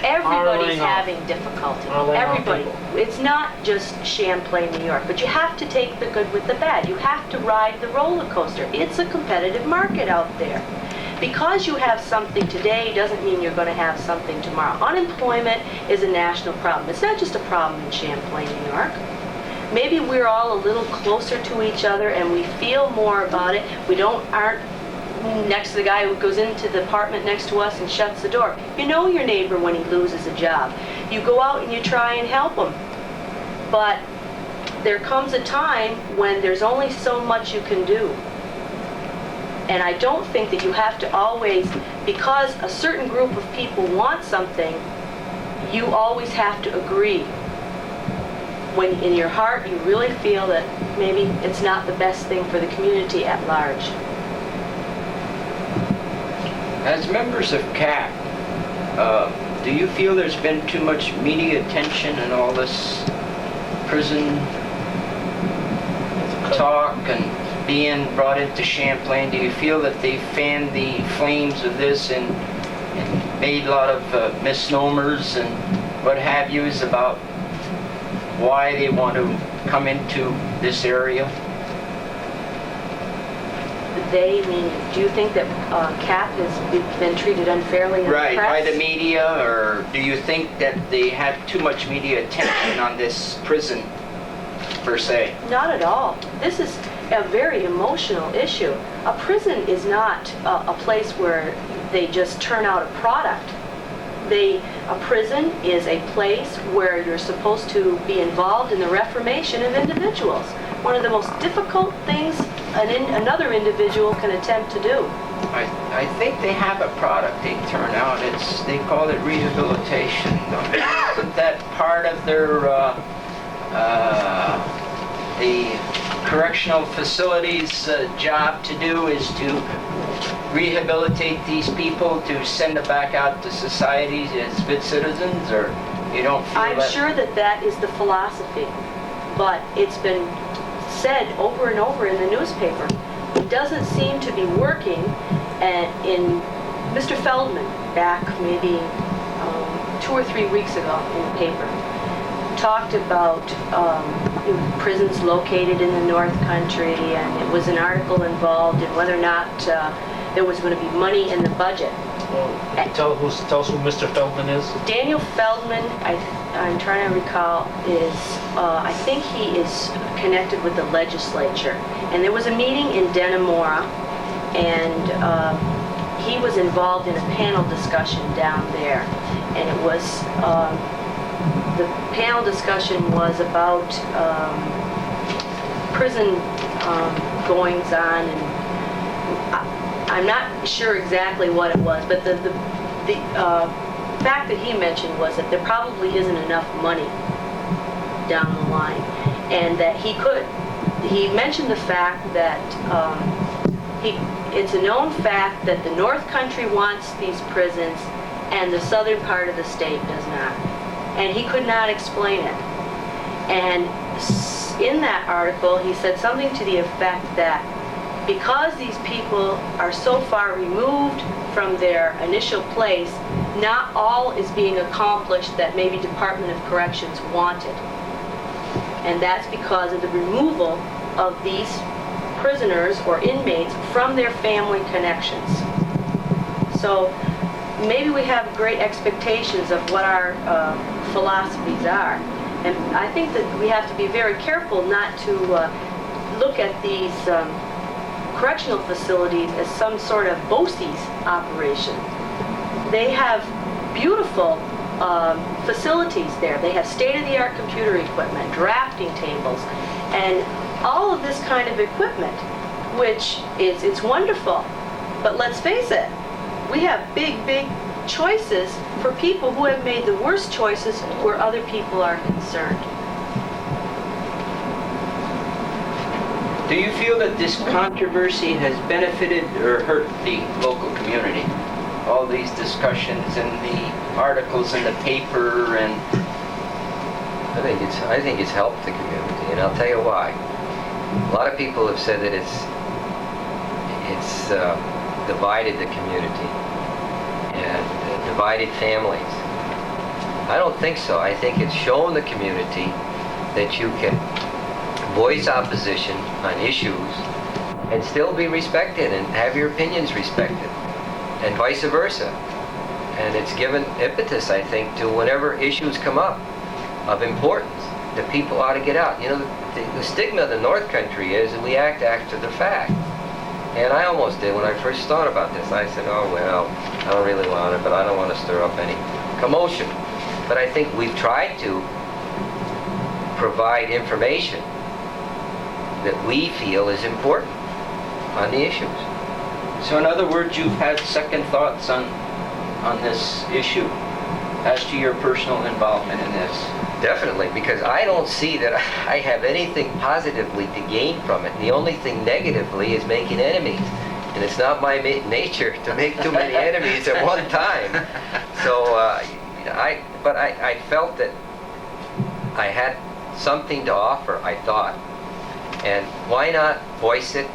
Everybody's laying off. having difficulty. Are laying off Everybody. people. It's not just Champlain, New York, but you have to take the good with the bad. You have to ride the roller coaster. It's a competitive market out there. Because you have something today doesn't mean you're going to have something tomorrow. Unemployment is a national problem. It's not just a problem in Champlain, New York. Maybe we're all a little closer to each other and we feel more about it. We aren't next to the guy who goes into the apartment next to us and shuts the door. You know your neighbor when he loses a job. You go out and you try and help him. But there comes a time when there's only so much you can do. And I don't think that you have to always, because a certain group of people want something, you always have to agree. When in your heart you really feel that maybe it's not the best thing for the community at large. As members of CAP, do you feel there's been too much media attention and all this prison talk and being brought into Champlain? Do you feel that they fanned the flames of this and made a lot of misnomers and what have yous about why they want to come into this area? Do you think that CAP has been treated unfairly in the press? Right, by the media, or do you think that they had too much media attention on this prison, per se? Not at all. This is a very emotional issue. A prison is not a place where they just turn out a product. A prison is a place where you're supposed to be involved in the reformation of individuals. One of the most difficult things another individual can attempt to do. I think they have a product they turn out. They call it rehabilitation. Isn't that part of their the correctional facilities job to do, is to rehabilitate these people, to send them back out to society as good citizens? Or you don't feel I'm sure that is the philosophy, but it's been said over and over in the newspaper. It doesn't seem to be working. And in Mr. Feldman, back maybe 2 or 3 weeks ago in the paper, talked about prisons located in the North Country, and it was an article involved in whether or not there was going to be money in the budget. Well, tell us who Mr. Feldman is. Daniel Feldman, I'm trying to recall, is I think he is connected with the legislature. And there was a meeting in Denimora, and he was involved in a panel discussion down there. And it was, the panel discussion was about prison goings on, and I'm not sure exactly what it was, but the fact that he mentioned was that there probably isn't enough money down the line, and that he mentioned the fact that it's a known fact that the North Country wants these prisons and the southern part of the state does not, and he could not explain it. And in that article he said something to the effect that because these people are so far removed from their initial place, not all is being accomplished that maybe Department of Corrections wanted. And that's because of the removal of these prisoners or inmates from their family connections. So maybe we have great expectations of what our philosophies are. And I think that we have to be very careful not to look at these correctional facilities as some sort of BOCES operation. They have beautiful facilities there. They have state-of-the-art computer equipment, drafting tables, and all of this kind of equipment, which it's wonderful. But let's face it, we have big choices for people who have made the worst choices where other people are concerned. Do you feel that this controversy has benefited or hurt the local community? All these discussions and the articles in the paper, and I think it's helped the community, and I'll tell you why. A lot of people have said that it it's divided the community and divided families. I don't think so. I think it's shown the community that you can voice opposition on issues and still be respected and have your opinions respected, and vice versa. And it's given impetus, I think, to whenever issues come up of importance that people ought to get out. You know, the stigma of the North Country is that we act after the fact. And I almost did when I first thought about this. I said, oh, well, I don't really want it, but I don't want to stir up any commotion. But I think we've tried to provide information that we feel is important on the issues. So in other words, you've had second thoughts on this issue as to your personal involvement in this? Definitely, because I don't see that I have anything positively to gain from it. The only thing negatively is making enemies. And it's not my nature to make too many enemies at one time. So I felt that I had something to offer, I thought. And why not voice it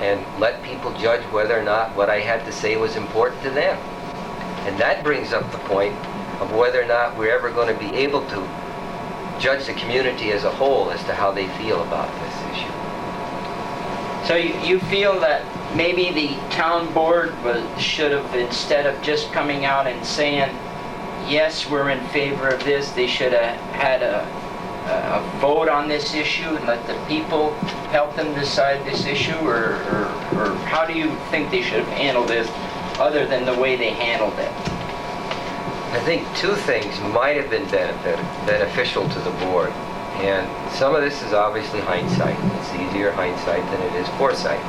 and let people judge whether or not what I had to say was important to them. And that brings up the point of whether or not we're ever going to be able to judge the community as a whole as to how they feel about this issue. So you feel that maybe the town board should have, instead of just coming out and saying, yes, we're in favor of this, they should have had a vote on this issue and let the people help them decide this issue, or how do you think they should have handled this other than the way they handled it? I think two things might have been beneficial to the board, and some of this is obviously hindsight. It's easier hindsight than it is foresight.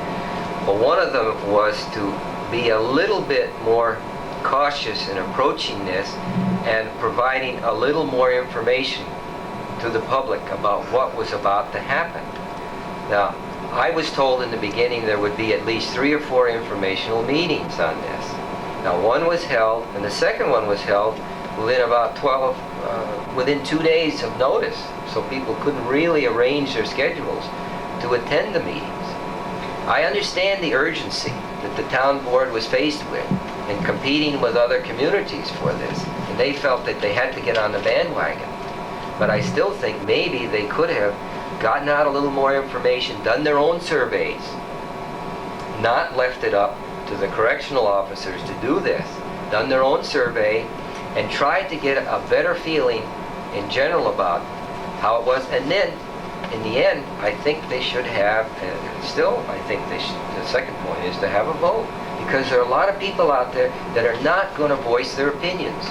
But one of them was to be a little bit more cautious in approaching this and providing a little more information to the public about what was about to happen. Now, I was told in the beginning there would be at least 3 or 4 informational meetings on this. Now, one was held, and the second one was held within about within 2 days of notice, so people couldn't really arrange their schedules to attend the meetings. I understand the urgency that the town board was faced with in competing with other communities for this, and they felt that they had to get on the bandwagon. But I still think maybe they could have gotten out a little more information, done their own surveys, not left it up to the correctional officers to do this, done their own survey, and tried to get a better feeling in general about how it was. And then, in the end, I think they should have, I think the second point is to have a vote. Because there are a lot of people out there that are not going to voice their opinions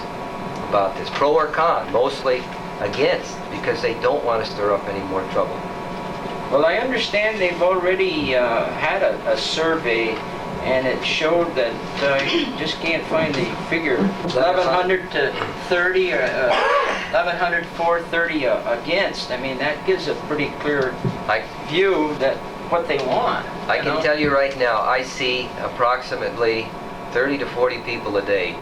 about this, pro or con, mostly against, because they don't want to stir up any more trouble. Well, I understand they've already had a survey, and it showed that you just can't find the figure. 1,100 to 30, 1,100 for, 30 against. I mean, that gives a pretty clear view that what they want. I can tell you right now, I see approximately 30 to 40 people a day,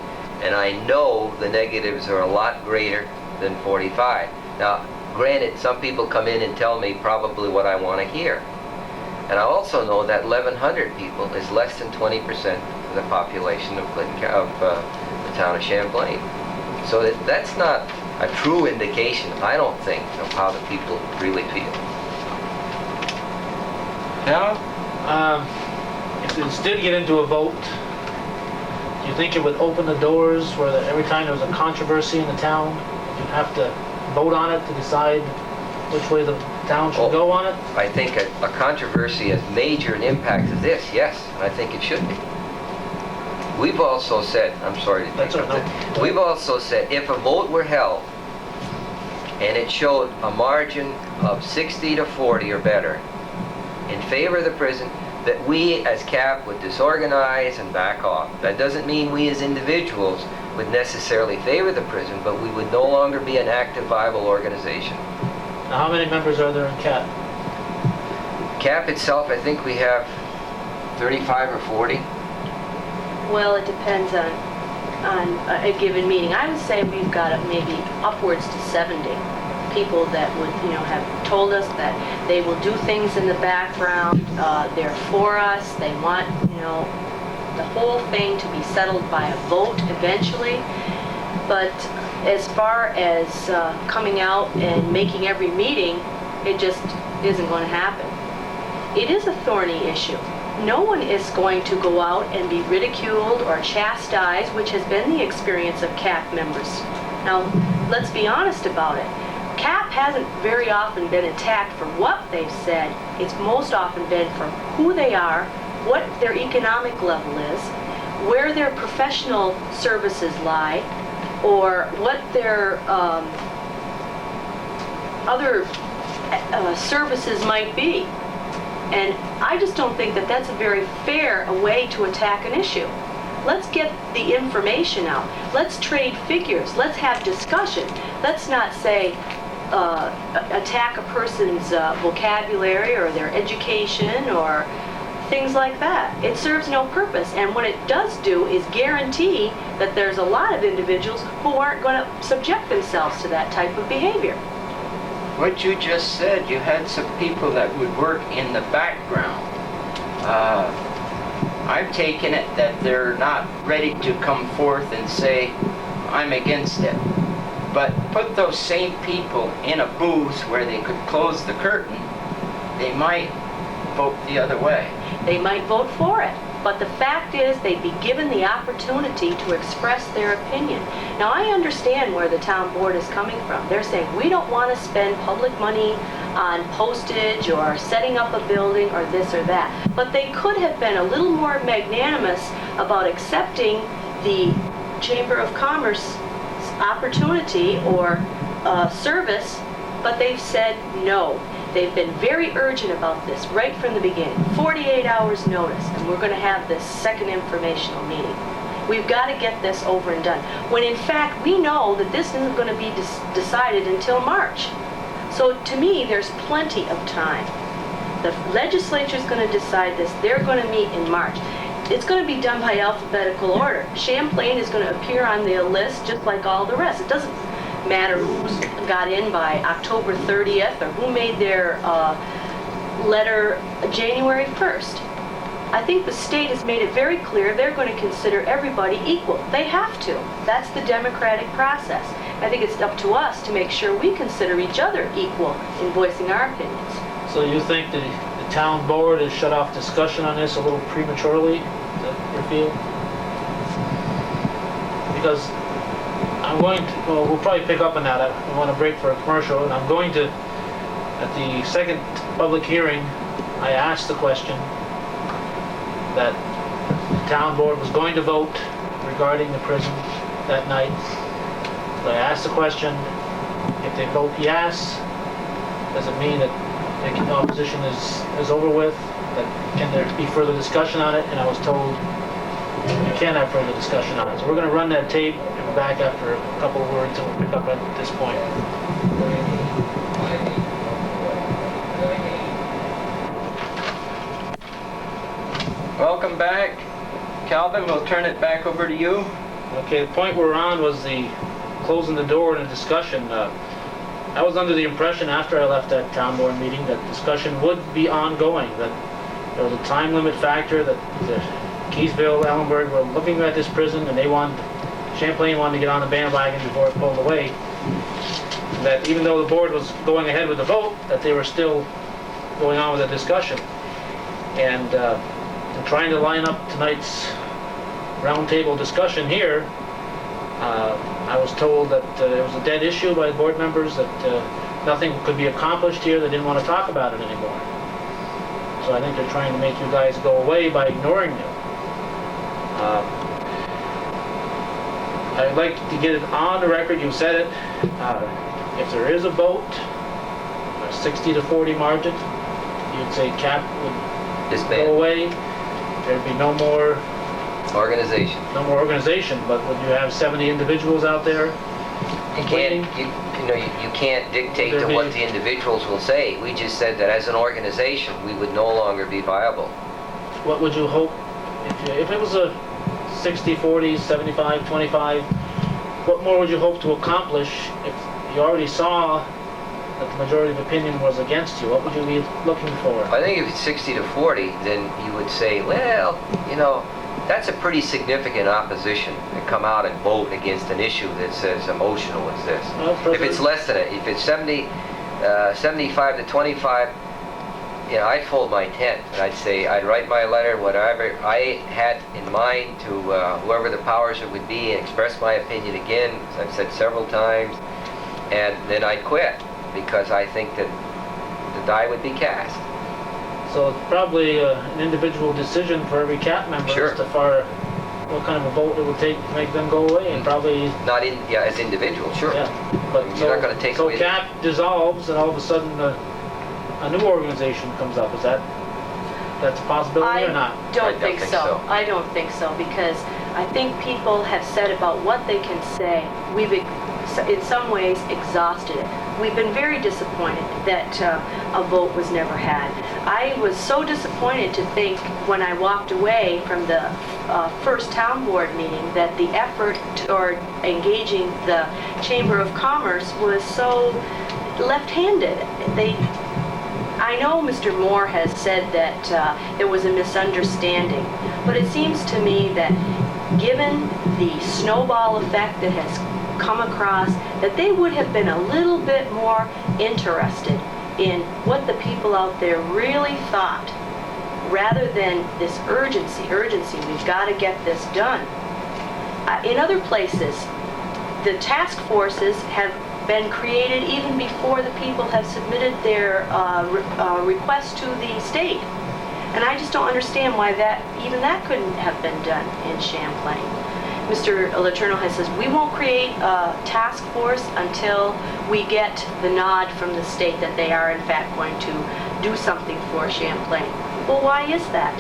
and I know the negatives are a lot greater than 45. Now, granted, some people come in and tell me probably what I want to hear. And I also know that 1,100 people is less than 20% of the population of the town of Champlain. So that's not a true indication, I don't think, of how the people really feel. Now, if this did get into a vote, do you think it would open the doors where every time there was a controversy in the town, you'd have to vote on it to decide which way the town should go on it? I think a controversy as major an impact as this, yes, and I think it should be. We've also said, I'm sorry to interrupt that. We've also said if a vote were held and it showed a margin of 60 to 40 or better in favor of the prison, that we as CAP would disorganize and back off. That doesn't mean we as individuals would necessarily favor the prison, but we would no longer be an active, viable organization. Now, how many members are there in CAP? CAP itself, I think we have 35 or 40. Well, it depends on a given meeting. I would say we've got maybe upwards to 70 people that would, have told us that they will do things in the background. They're for us. They want, the whole thing to be settled by a vote eventually. But as far as coming out and making every meeting, it just isn't going to happen. It is a thorny issue. No one is going to go out and be ridiculed or chastised, which has been the experience of CAP members. Now, let's be honest about it. CAP hasn't very often been attacked for what they've said. It's most often been for who they are, what their economic level is, where their professional services lie, or what their other services might be. And I just don't think that that's a very fair way to attack an issue. Let's get the information out. Let's trade figures. Let's have discussion. Let's not say attack a person's vocabulary or their education or things like that. It serves no purpose. And what it does do is guarantee that there's a lot of individuals who aren't going to subject themselves to that type of behavior. What you just said, you had some people that would work in the background. I've taken it that they're not ready to come forth and say, I'm against it. But put those same people in a booth where they could close the curtain, they might vote the other way. They might vote for it. But the fact is, they'd be given the opportunity to express their opinion. Now, I understand where the town board is coming from. They're saying, we don't want to spend public money on postage or setting up a building or this or that. But they could have been a little more magnanimous about accepting the Chamber of Commerce opportunity or service, but they've said no. They've been very urgent about this right from the beginning. 48 hours notice, and we're going to have this second informational meeting. We've got to get this over and done. When in fact, we know that this isn't going to be decided until March. So to me, there's plenty of time. The legislature's going to decide this. They're going to meet in March. It's going to be done by alphabetical order. Champlain is going to appear on the list just like all the rest. It doesn't matter who's got in by October 30th or who made their letter January 1st. I think the state has made it very clear they're going to consider everybody equal. They have to. That's the democratic process. I think it's up to us to make sure we consider each other equal in voicing our opinions. So you think the town board has shut off discussion on this a little prematurely, is that your feel? Because I'm going to, well, we'll probably pick up on that. I want to break for a commercial, and I'm going to, at the second public hearing, I asked the question that the town board was going to vote regarding the prison that night. So I asked the question, if they vote yes, does it mean that the opposition is over with? That can there be further discussion on it? And I was told we can't have further discussion on it. So we're going to run that tape and we're back after a couple of words and we'll pick up at this point. Welcome back. Calvin, we'll turn it back over to you. Okay, the point we're on was the closing the door and the discussion. I was under the impression after I left that town board meeting that discussion would be ongoing, that there was a time limit factor, that Keysville, Ellenburg were looking at this prison and Champlain wanted to get on the bandwagon before it pulled away. That even though the board was going ahead with the vote, that they were still going on with the discussion. And trying to line up tonight's roundtable discussion here, I was told that it was a dead issue by the board members, that nothing could be accomplished here. They didn't want to talk about it anymore. So I think they're trying to make you guys go away by ignoring you. I'd like to get it on the record, you said it. If there is a vote, a 60 to 40 margin, you'd say CAP would go away. There'd be no more organization. No more organization, but would you have 70 individuals out there? You can't dictate to what the individuals will say. We just said that as an organization, we would no longer be viable. What would you hope, if it was a 60, 40, 75, 25, what more would you hope to accomplish if you already saw that the majority of opinion was against you, what would you be looking for? I think if it's 60 to 40, then you would say, well, you know, that's a pretty significant opposition to come out and vote against an issue that's as emotional as this. Well, If it's less than it, if it's 75 to 25, you know, I'd fold my tent and I'd say, I'd write my letter, whatever I had in mind to whoever the powers that would be, and express my opinion again, as I've said several times, and then I'd quit, because I think that the die would be cast. So it's probably an individual decision for every CAP member Sure. as to what kind of a vote it would take to make them go away, and probably, Not in, yeah, as individuals, sure. yeah. But You're not gonna take so away- CAP dissolves, and all of a sudden a new organization comes up. That's a possibility or not? I don't think so. I don't think so, because I think people have said about what they can say. We've, in some ways, exhausted it. We've been very disappointed that a vote was never had. I was so disappointed to think, when I walked away from the first town board meeting, that the effort toward engaging the Chamber of Commerce was so left-handed. I know Mr. Moore has said that there was a misunderstanding, but it seems to me that given the snowball effect that has come across, that they would have been a little bit more interested in what the people out there really thought, rather than this urgency, we've got to get this done. In other places, the task forces have been created even before the people have submitted their request to the state. And I just don't understand why even that couldn't have been done in Champlain. Mr. Letourneau has says, we won't create a task force until we get the nod from the state that they are in fact going to do something for Champlain. Well, why is that?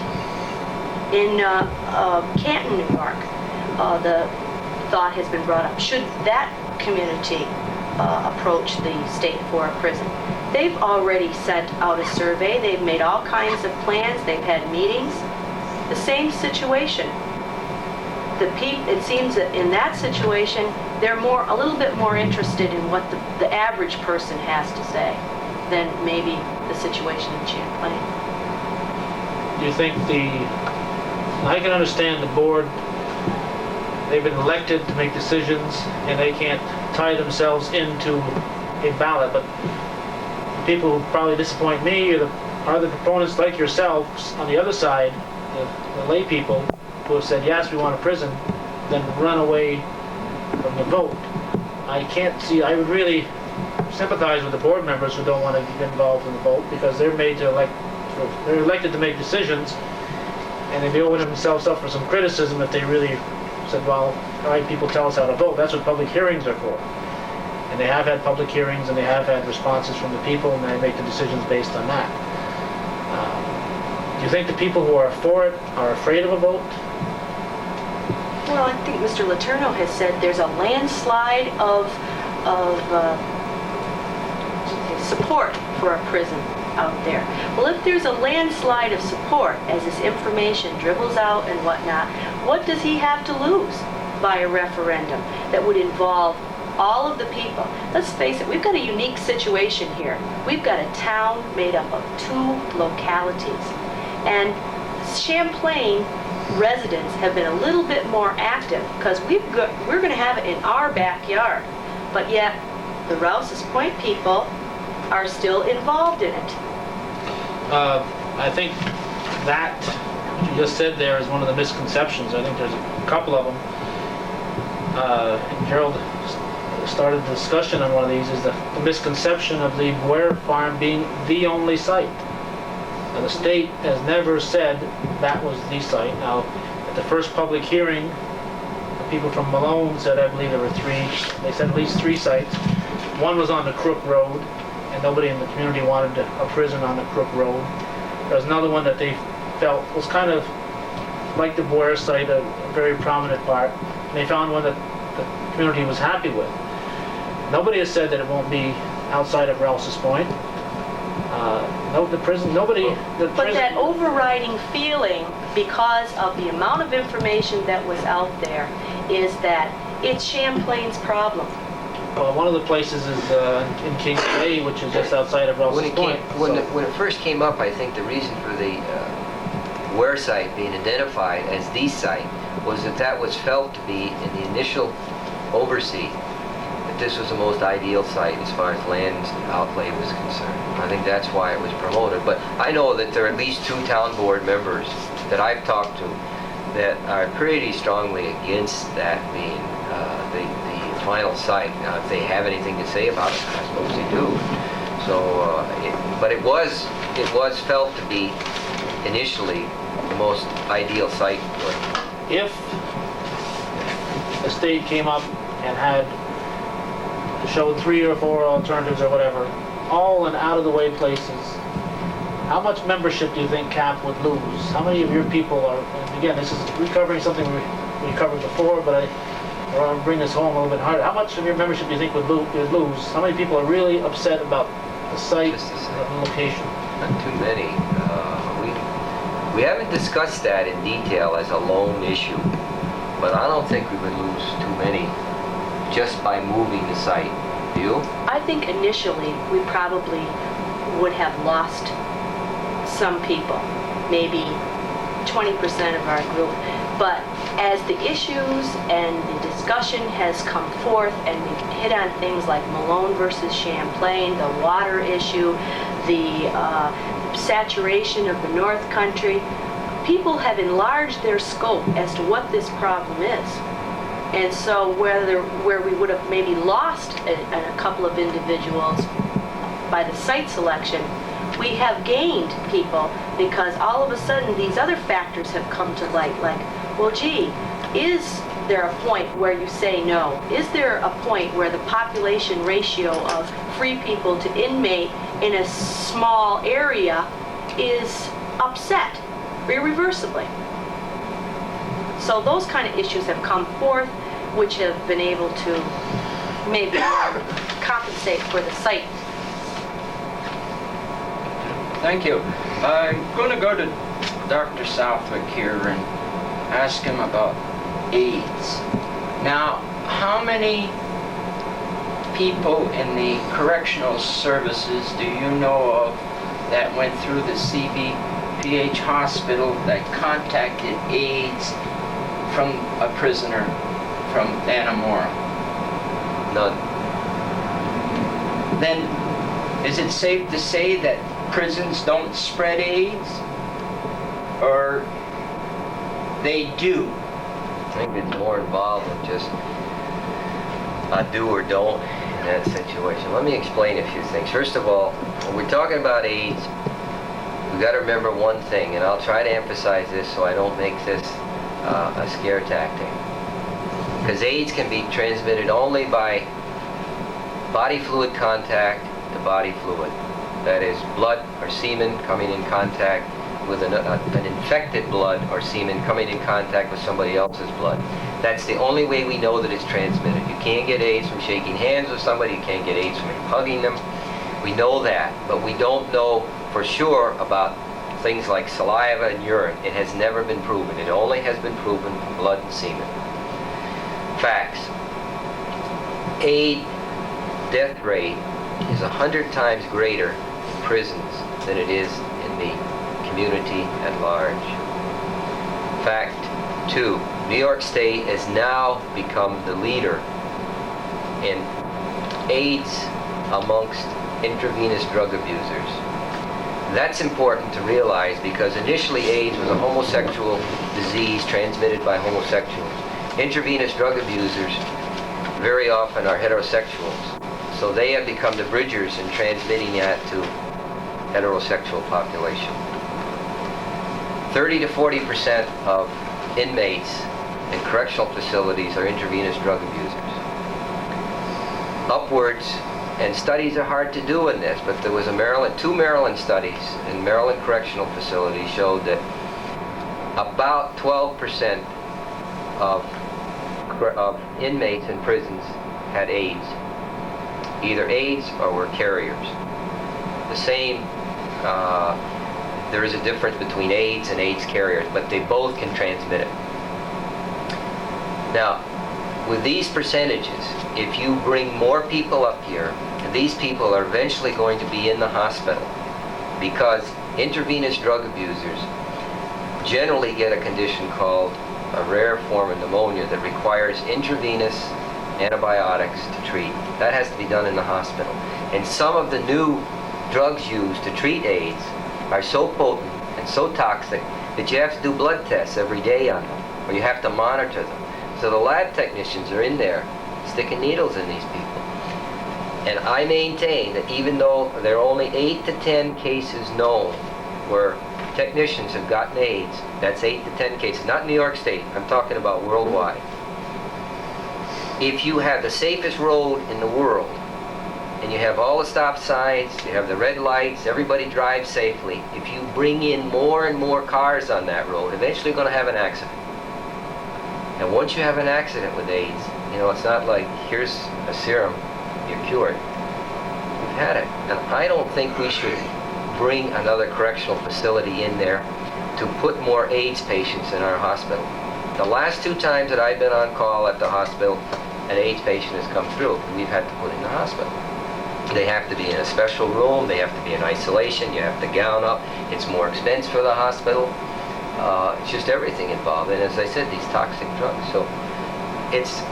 In Canton, New York, the thought has been brought up, should that community approach the state for a prison? They've already sent out a survey, they've made all kinds of plans, they've had meetings. The same situation. It seems that in that situation, they're a little bit more interested in what the average person has to say than maybe the situation in Champlain. Do you think I can understand the board, they've been elected to make decisions, and they can't tie themselves into a ballot, but the people who probably disappoint me are the proponents like yourselves on the other side, the lay people, who have said, yes, we want a prison, then run away from the vote. I would really sympathize with the board members who don't want to get involved in the vote, because they're elected to make decisions, and they'd be opening themselves up for some criticism if they really said, well, all right, people tell us how to vote. That's what public hearings are for. And they have had public hearings, and they have had responses from the people, and they make the decisions based on that. Do you think the people who are for it are afraid of a vote? Well, I think Mr. Letourneau has said there's a landslide of support for a prison out there. Well, if there's a landslide of support as this information dribbles out and whatnot, what does he have to lose by a referendum that would involve all of the people? Let's face it, we've got a unique situation here. We've got a town made up of 2 localities. And Champlain residents have been a little bit more active because we're going to have it in our backyard. But yet, the Rouse's Point people are still involved in it. I think that what you just said there is one of the misconceptions. I think there's a couple of them. And Gerald started the discussion on one of these, is the misconception of the Boer farm being the only site. Now, the state has never said that was the site. Now, at the first public hearing, the people from Malone said, I believe there were 3, they said at least 3 sites. One was on the Crook Road, and nobody in the community wanted a prison on the Crook Road. There was another one that they felt was kind of like the Boer site, a very prominent part. And they found one that the community was happy with. Nobody has said that it won't be outside of Rouse's Point. But that overriding feeling, because of the amount of information that was out there, is that it's Champlain's problem. Well, one of the places is in Kings Bay, which is just outside of Rouse's Point. When it first came up, I think the reason for the Ware site being identified as the site was that was felt to be, in the initial oversee, that this was the most ideal site as far as land outlay was concerned. I think that's why it was promoted. But I know that there are at least 2 town board members that I've talked to that are pretty strongly against that being the final site. Now, if they have anything to say about it, I suppose they do. So, but it was felt to be initially the most ideal site for it. If the state came up and had showed 3 or 4 alternatives or whatever, all in out-of-the-way places, how much membership do you think CAP would lose? How many of your people are, and again, this is recovering something we covered before, but I want to bring this home a little bit harder. How much of your membership do you think would lose? How many people are really upset about the site or the location? Not too many. We haven't discussed that in detail as a lone issue, but I don't think we would lose too many just by moving the site. Do you? I think initially we probably would have lost some people, maybe 20% of our group. But as the issues and the discussion has come forth and we've hit on things like Malone versus Champlain, the water issue, the saturation of the North Country, people have enlarged their scope as to what this problem is. And so where we would have maybe lost a couple of individuals by the site selection, we have gained people because all of a sudden these other factors have come to light, like, well, gee, is there a point where you say no? Is there a point where the population ratio of free people to inmate in a small area is upset irreversibly? So those kind of issues have come forth, which have been able to maybe compensate for the site. Thank you. I'm going to go to Dr. Southwick here and ask him about AIDS. Now, how many people in the correctional services do you know of that went through the CBPH hospital that contacted AIDS from a prisoner from Dannemora? None. Then, is it safe to say that prisons don't spread AIDS? Or they do? I think it's more involved than just a do or don't in that situation. Let me explain a few things. First of all, when we're talking about AIDS, we've got to remember one thing, and I'll try to emphasize this so I don't make this a scare tactic. Because AIDS can be transmitted only by body fluid contact to body fluid. That is, blood or semen coming in contact with an infected blood or semen coming in contact with somebody else's blood. That's the only way we know that it's transmitted. You can't get AIDS from shaking hands with somebody. You can't get AIDS from hugging them. We know that, but we don't know for sure about things like saliva and urine. It has never been proven. It only has been proven from blood and semen. Facts. AIDS death rate is 100 times greater in prisons than it is in the community at large. Fact 2. New York State has now become the leader in AIDS amongst intravenous drug abusers. That's important to realize because initially AIDS was a homosexual disease transmitted by homosexuals. Intravenous drug abusers very often are heterosexuals, so they have become the bridgers in transmitting that to heterosexual population. 30 to 40% of inmates in correctional facilities are intravenous drug abusers. Upwards, and studies are hard to do in this, but there was two Maryland studies in Maryland correctional facilities showed that about 12% of inmates in prisons had AIDS. Either AIDS or were carriers. The same, there is a difference between AIDS and AIDS carriers, but they both can transmit it. Now, with these percentages, if you bring more people up here, these people are eventually going to be in the hospital, because intravenous drug abusers generally get a condition called a rare form of pneumonia that requires intravenous antibiotics to treat. That has to be done in the hospital. And some of the new drugs used to treat AIDS are so potent and so toxic that you have to do blood tests every day on them, or you have to monitor them. So the lab technicians are in there sticking needles in these people. And I maintain that even though there are only 8 to 10 cases known where technicians have gotten AIDS, that's 8 to 10 cases, not New York State, I'm talking about worldwide. If you have the safest road in the world, and you have all the stop signs, you have the red lights, everybody drives safely, if you bring in more and more cars on that road, eventually you're going to have an accident. And once you have an accident with AIDS, you know, it's not like, here's a serum, you're cured. You've had it. And I don't think we should bring another correctional facility in there to put more AIDS patients in our hospital. The last 2 times that I've been on call at the hospital, an AIDS patient has come through, and we've had to put in the hospital. They have to be in a special room, they have to be in isolation, you have to gown up, it's more expense for the hospital. It's just everything involved, and as I said, these toxic drugs. So it's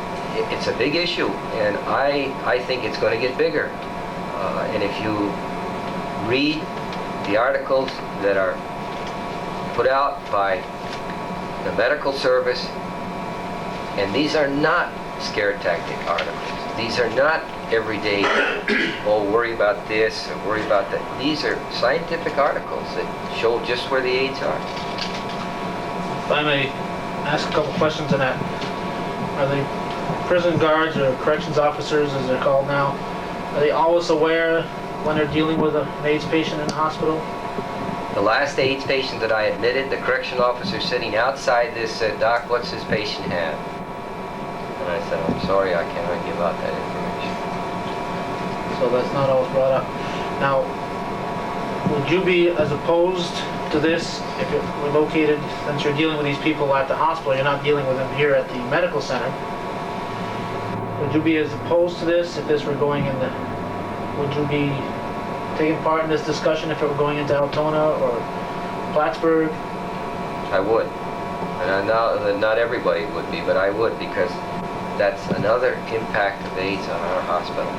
a big issue, and I think it's going to get bigger. And if you read the articles that are put out by the medical service, and these are not scare tactic articles. These are not everyday, oh, worry about this or worry about that. These are scientific articles that show just where the AIDS are. If I may ask a couple questions on that. Are the prison guards or corrections officers, as they're called now, are they always aware when they're dealing with an AIDS patient in the hospital? The last AIDS patient that I admitted, the correction officer sitting outside this said, "Doc, what's this patient have?" And I said, "I'm sorry, I cannot give out that information." So that's not always brought up. Now, would you be as opposed to this if it were located, since you're dealing with these people at the hospital, you're not dealing with them here at the medical center? Would you be as opposed to this if this were going in the, would you be taking part in this discussion if it were going into Altona or Plattsburgh? I would. And not everybody would be, but I would, because that's another impact of AIDS on our hospital.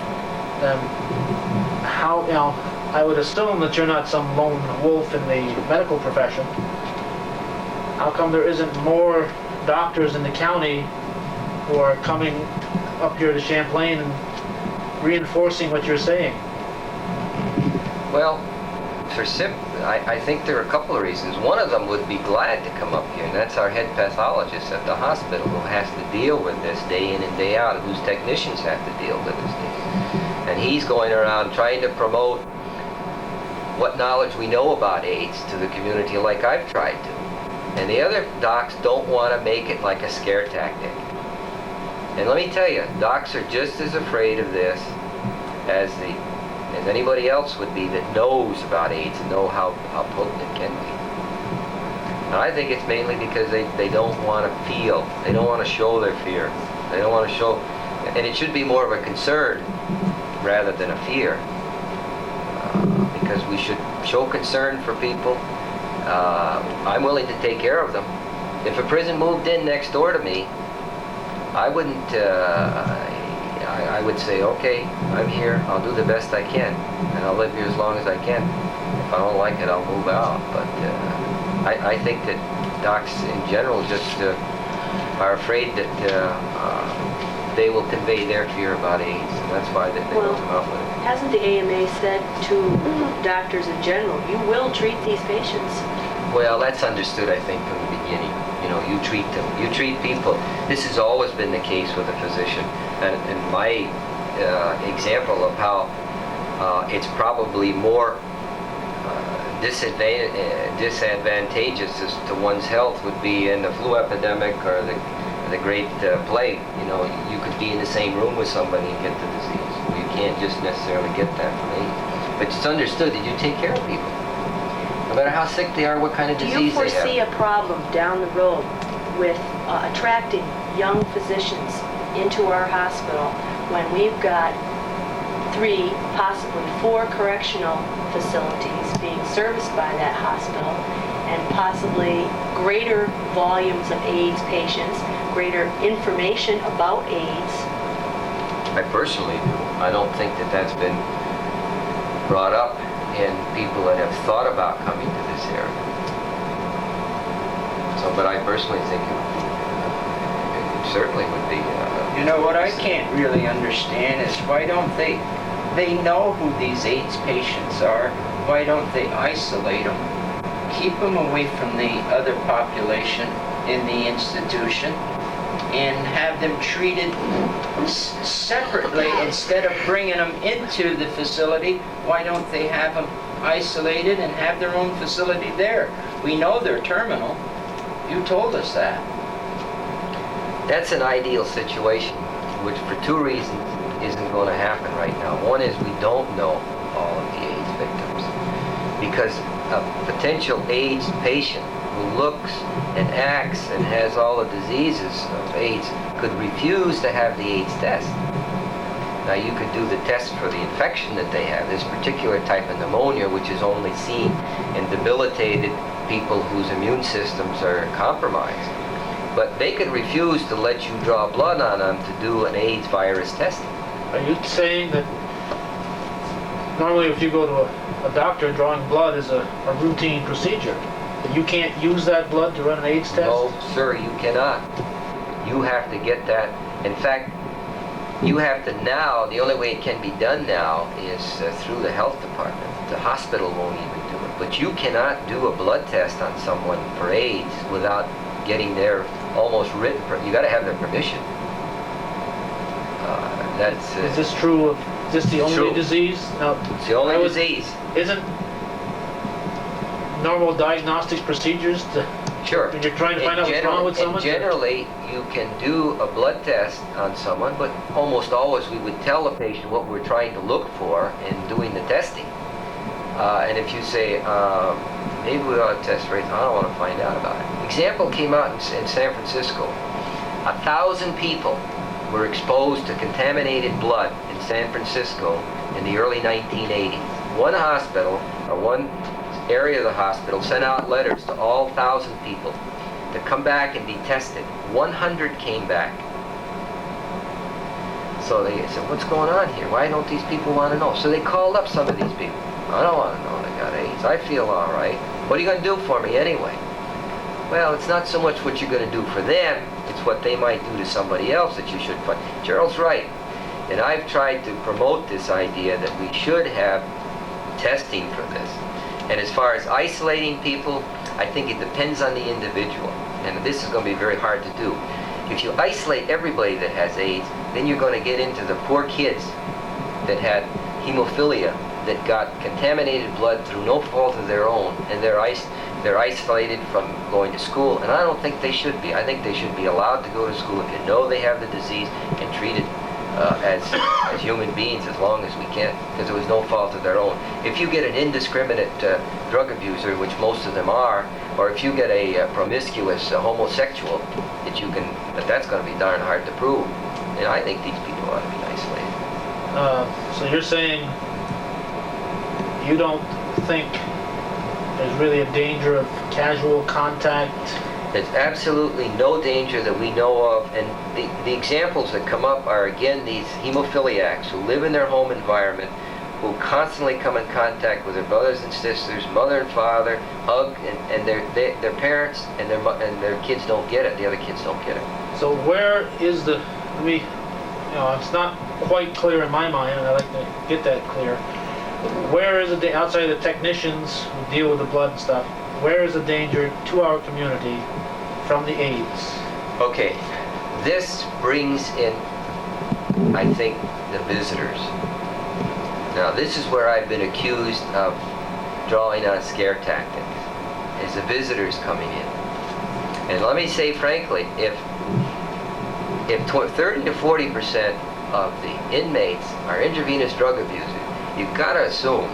How, you know, I would assume that you're not some lone wolf in the medical profession. How come there isn't more doctors in the county who are coming up here to Champlain and reinforcing what you're saying? Well, I think there are a couple of reasons. One of them would be glad to come up here, and that's our head pathologist at the hospital, who has to deal with this day in and day out, and whose technicians have to deal with this day. And he's going around trying to promote what knowledge we know about AIDS to the community, like I've tried to. And the other docs don't want to make it like a scare tactic. And let me tell you, docs are just as afraid of this as anybody else would be that knows about AIDS and know how potent it can be. And I think it's mainly because they don't want to feel, they don't want to show their fear. They don't want to show, and it should be more of a concern rather than a fear. Because we should show concern for people. I'm willing to take care of them. If a prison moved in next door to me, I wouldn't, I would say, okay, I'm here, I'll do the best I can, and I'll live here as long as I can. If I don't like it, I'll move out. But I think that docs in general just are afraid that they will convey their fear about AIDS, and that's why they don't come out with it. Hasn't the AMA said to doctors in general, you will treat these patients? Well, that's understood, I think, from the beginning. You know, you treat them. You treat people. This has always been the case with a physician. And my example of how it's probably more disadvantageous to one's health would be in the flu epidemic or the Great Plague. You know, you could be in the same room with somebody and get the disease. You can't just necessarily get that from AIDS. But it's understood that you take care of people. No matter how sick they are, what kind of disease they have. Do you foresee a problem down the road with attracting young physicians into our hospital when we've got 3, possibly 4 correctional facilities being serviced by that hospital, and possibly greater volumes of AIDS patients, greater information about AIDS. I personally do. I don't think that that's been brought up in people that have thought about coming to this area. So, but I personally think it certainly would be. You know, what I can't really understand is why don't they know who these AIDS patients are, why don't they isolate them, keep them away from the other population in the institution, and have them treated separately instead of bringing them into the facility? Why don't they have them isolated and have their own facility there? We know they're terminal. You told us that. That's an ideal situation, which for 2 reasons isn't going to happen right now. One is we don't know all of the AIDS victims, because a potential AIDS patient who looks and acts and has all the diseases of AIDS could refuse to have the AIDS test. Now, you could do the test for the infection that they have, this particular type of pneumonia, which is only seen in debilitated people whose immune systems are compromised. But they could refuse to let you draw blood on them to do an AIDS virus testing. Are you saying that normally if you go to a doctor, drawing blood is a routine procedure, that you can't use that blood to run an AIDS test? No, sir, you cannot. You have to get that. In fact, you have to now, the only way it can be done now is through the health department. The hospital won't even do it. But you cannot do a blood test on someone for AIDS without getting their almost written, you got to have their permission. Is this true of, is this the only true. disease? No, It's the only disease. Isn't normal diagnostic procedures to, Sure. when you're trying to find out what's wrong with someone? And generally, you can do a blood test on someone, but almost always we would tell the patient what we're trying to look for in doing the testing. And if you say, maybe we ought to test rates, I don't want to find out about it. Example came out in San Francisco. 1,000 people were exposed to contaminated blood in San Francisco in the early 1980s. One hospital, or one area of the hospital, sent out letters to all 1,000 people to come back and be tested. 100 came back. So they said, what's going on here? Why don't these people want to know? So they called up some of these people. I don't want to know they got AIDS. I feel all right. What are you going to do for me anyway? Well, it's not so much what you're going to do for them, it's what they might do to somebody else that you should find. Gerald's right. And I've tried to promote this idea that we should have testing for this. And as far as isolating people, I think it depends on the individual. And this is going to be very hard to do. If you isolate everybody that has AIDS, then you're going to get into the poor kids that had hemophilia, that got contaminated blood through no fault of their own, and they're isolated from going to school, and I don't think they should be. I think they should be allowed to go to school if you know they have the disease and treated as human beings as long as we can, because it was no fault of their own. If you get an indiscriminate drug abuser, which most of them are, or if you get a promiscuous homosexual, that's going to be darn hard to prove. And I think these people ought to be isolated. So you're saying you don't think there's really a danger of casual contact? There's absolutely no danger that we know of, and the examples that come up are, again, these hemophiliacs who live in their home environment, who constantly come in contact with their brothers and sisters, mother and father, hug, and their parents and their kids don't get it. The other kids don't get it. So where is the? It's not quite clear in my mind, and I'd like to get that clear. Where is the outside of the technicians who deal with the blood and stuff? Where is the danger to our community from the AIDS? Okay, this brings in, I think, the visitors. Now, this is where I've been accused of drawing on scare tactics, is the visitors coming in. And let me say frankly, if 30 to 40% of the inmates are intravenous drug abusers, you've got to assume,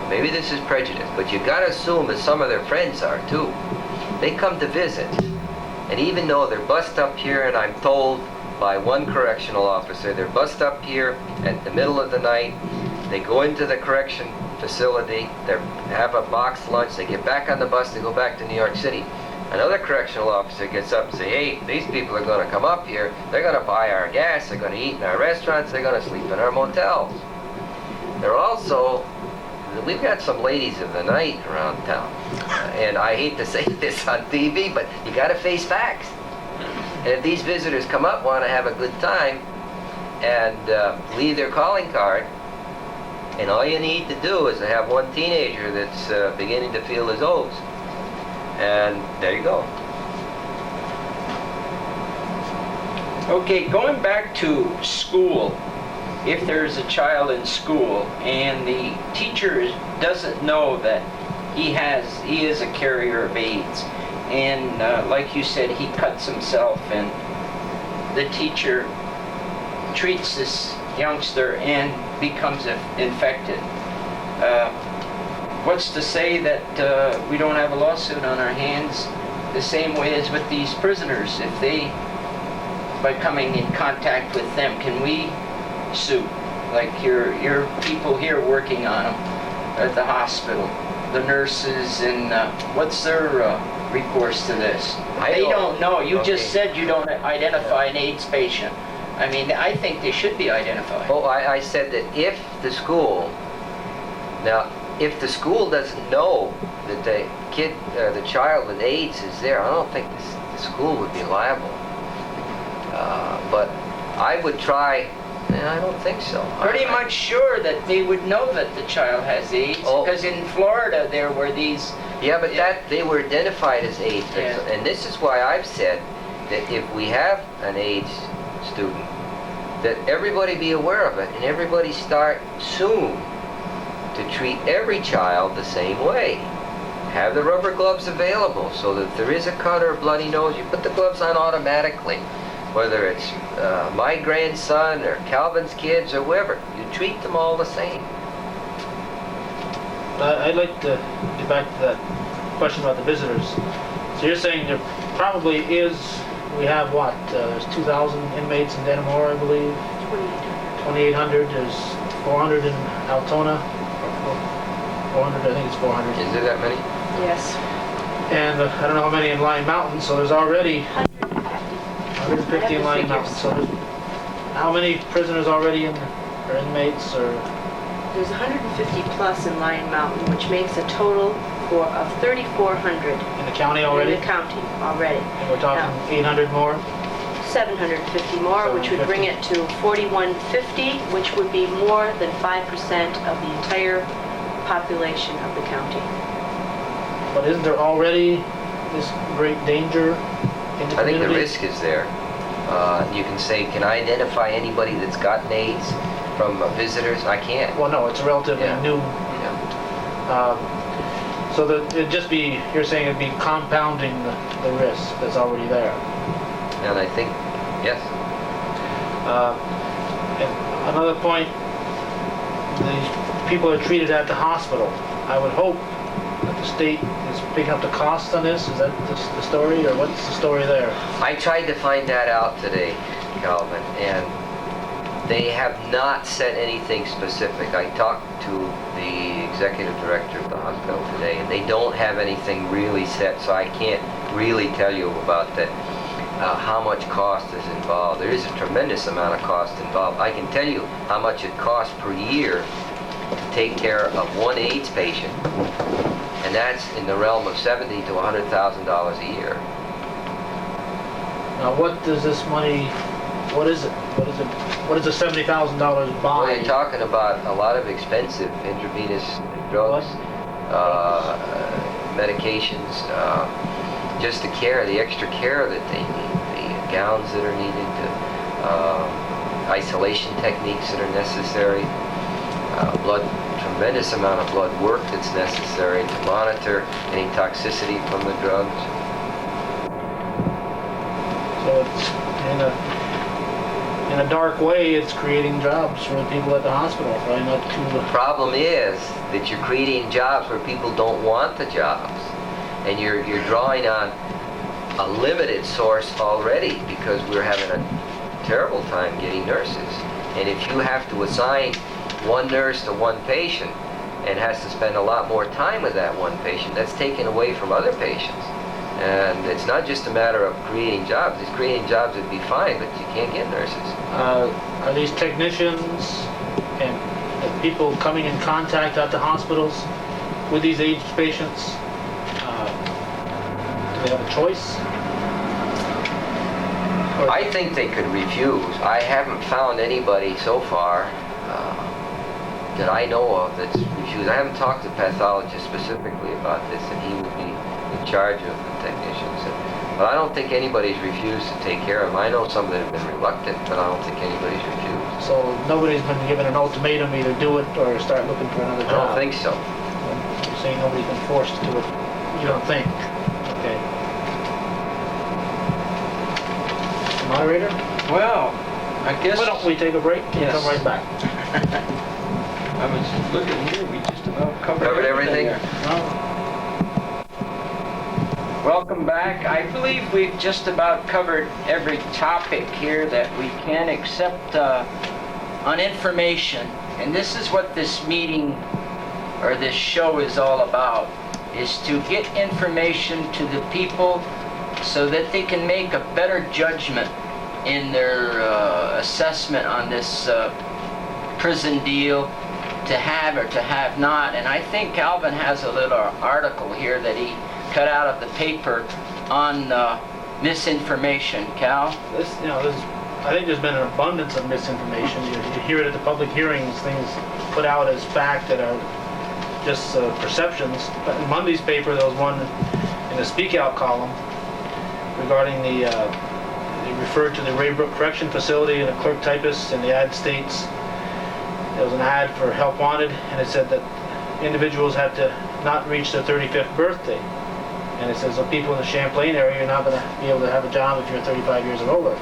maybe this is prejudice, but you've got to assume that some of their friends are too. They come to visit, and even though they're bussed up here and I'm told by one correctional officer. They're bussed up here at the middle of the night. They go into the correction facility. They have a box lunch. They get back on the bus to go back to New York City. Another correctional officer gets up and say, hey, these people are going to come up here. They're going to buy our gas. They're going to eat in our restaurants. They're going to sleep in our motels. They're also, we've got some ladies of the night around town. And I hate to say this on TV, but you got to face facts. And if these visitors come up, want to have a good time, and leave their calling card, and all you need to do is to have one teenager that's beginning to feel his O's. And there you go. Okay, going back to school, if there's a child in school and the teacher doesn't know that he is a carrier of AIDS, and like you said, he cuts himself, and the teacher treats this youngster and becomes infected. What's to say that we don't have a lawsuit on our hands the same way as with these prisoners? If they, by coming in contact with them, can we sue? Like your people here working on them at the hospital, the nurses, and what's their recourse to this? They don't know. You just said you don't identify an AIDS patient. I mean, I think they should be identified. Oh, I said that if the school, now, if the school doesn't know that the kid, the child with AIDS is there, I don't think the school would be liable. But I would try. I don't think so. Pretty much sure that they would know that the child has AIDS, because in Florida there were these. Yeah, but that they were identified as AIDS, and this is why I've said that if we have an AIDS student, that everybody be aware of it, and everybody start soon to treat every child the same way. Have the rubber gloves available so that if there is a cut or a bloody nose, you put the gloves on automatically. Whether it's my grandson or Calvin's kids or whoever, you treat them all the same. I'd like to get back to that question about the visitors. So you're saying there probably is, we have what, there's 2,000 inmates in Dannemora, I believe? 2,800. There's 400 in Altona. 400, I think it's 400. Is there that many? Yes. And I don't know how many in Lion Mountain, so there's already 150 in Lion Mountain. So there's, how many prisoners already in, or inmates, or? There's 150 plus in Lion Mountain, which makes a total of 3,400. In the county already? In the county already. And we're talking 800 more? 750 more, which would bring it to 4,150, which would be more than 5% of the entire population of the county. But isn't there already this great danger in the community? I think the risk is there. You can say, can I identify anybody that's gotten AIDS from visitors? I can't. Well, no, it's relatively new. Yeah. So that it'd just be, you're saying it'd be compounding the risk that's already there. And I think, yes. And another point, these people are treated at the hospital. I would hope that the state is picking up the cost on this. Is that the story, or what's the story there? I tried to find that out today, Calvin, and they have not said anything specific. I talked to the executive director of the hospital today, and they don't have anything really set, so I can't really tell you about that. How much cost is involved. There is a tremendous amount of cost involved. I can tell you how much it costs per year to take care of one AIDS patient, and that's in the realm of $70,000 to $100,000 a year. Now, what does this money? What is it? What is the $70,000 buy? Well, you're talking about a lot of expensive intravenous drugs, medications, just the care, the extra care that they need, the gowns that are needed, the isolation techniques that are necessary, tremendous amount of blood work that's necessary to monitor any toxicity from the drugs. So it's in a dark way, it's creating jobs for the people at the hospital. Probably not too. The problem is that you're creating jobs where people don't want the jobs. And you're drawing on a limited source already, because we're having a terrible time getting nurses. And if you have to assign one nurse to one patient and has to spend a lot more time with that one patient, that's taken away from other patients. And it's not just a matter of creating jobs. If creating jobs would be fine, but you can't get nurses. Are these technicians and the people coming in contact at the hospitals with these aged patients, do they have a choice? I think they could refuse. I haven't found anybody so far that I know of that's refused. I haven't talked to pathologists specifically about this, and he would be in charge of the technicians. But I don't think anybody's refused to take care of them. I know some that have been reluctant, but I don't think anybody's refused. So nobody's been given an ultimatum, either do it or start looking for another I job? don't think so. You're saying nobody's been forced to do it? You don't think? Okay. Moderator? Well, I guess... Why don't we take a break and Yes. come right back? I was looking here, we just about covered everything? there. No? Welcome back. I believe we've just about covered every topic here that we can, except on information. And this is what this meeting or this show is all about, is to get information to the people so that they can make a better judgment in their assessment on this prison deal, to have or to have not. And I think Calvin has a little article here that he cut out of the paper on misinformation. Cal? I think there's been an abundance of misinformation. You hear it at the public hearings, things put out as fact that are just perceptions. But in Monday's paper, there was one in the Speak Out column regarding they referred to the Raybrook Correction Facility and a clerk typist in the United States. There was an ad for help wanted, and it said that individuals had to not reach their 35th birthday. And it says, so people in the Champlain area, you're not going to be able to have a job if you're 35 years or older.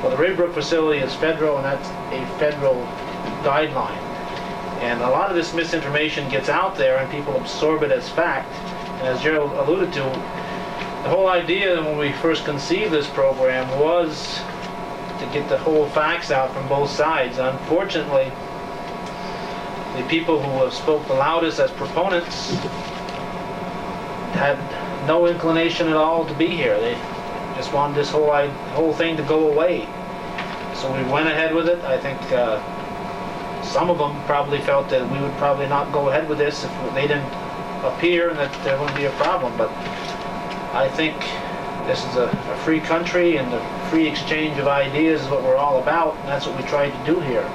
Well, the Raybrook facility is federal, and that's a federal guideline. And a lot of this misinformation gets out there, and people absorb it as fact. And as Gerald alluded to, the whole idea when we first conceived this program was to get the whole facts out from both sides. Unfortunately, the people who have spoke the loudest as proponents had no inclination at all to be here. They just wanted this whole thing to go away. So we went ahead with it. I think some of them probably felt that we would probably not go ahead with this if they didn't appear and that there wouldn't be a problem. But I think this is a free country, and the free exchange of ideas is what we're all about, and that's what we tried to do here.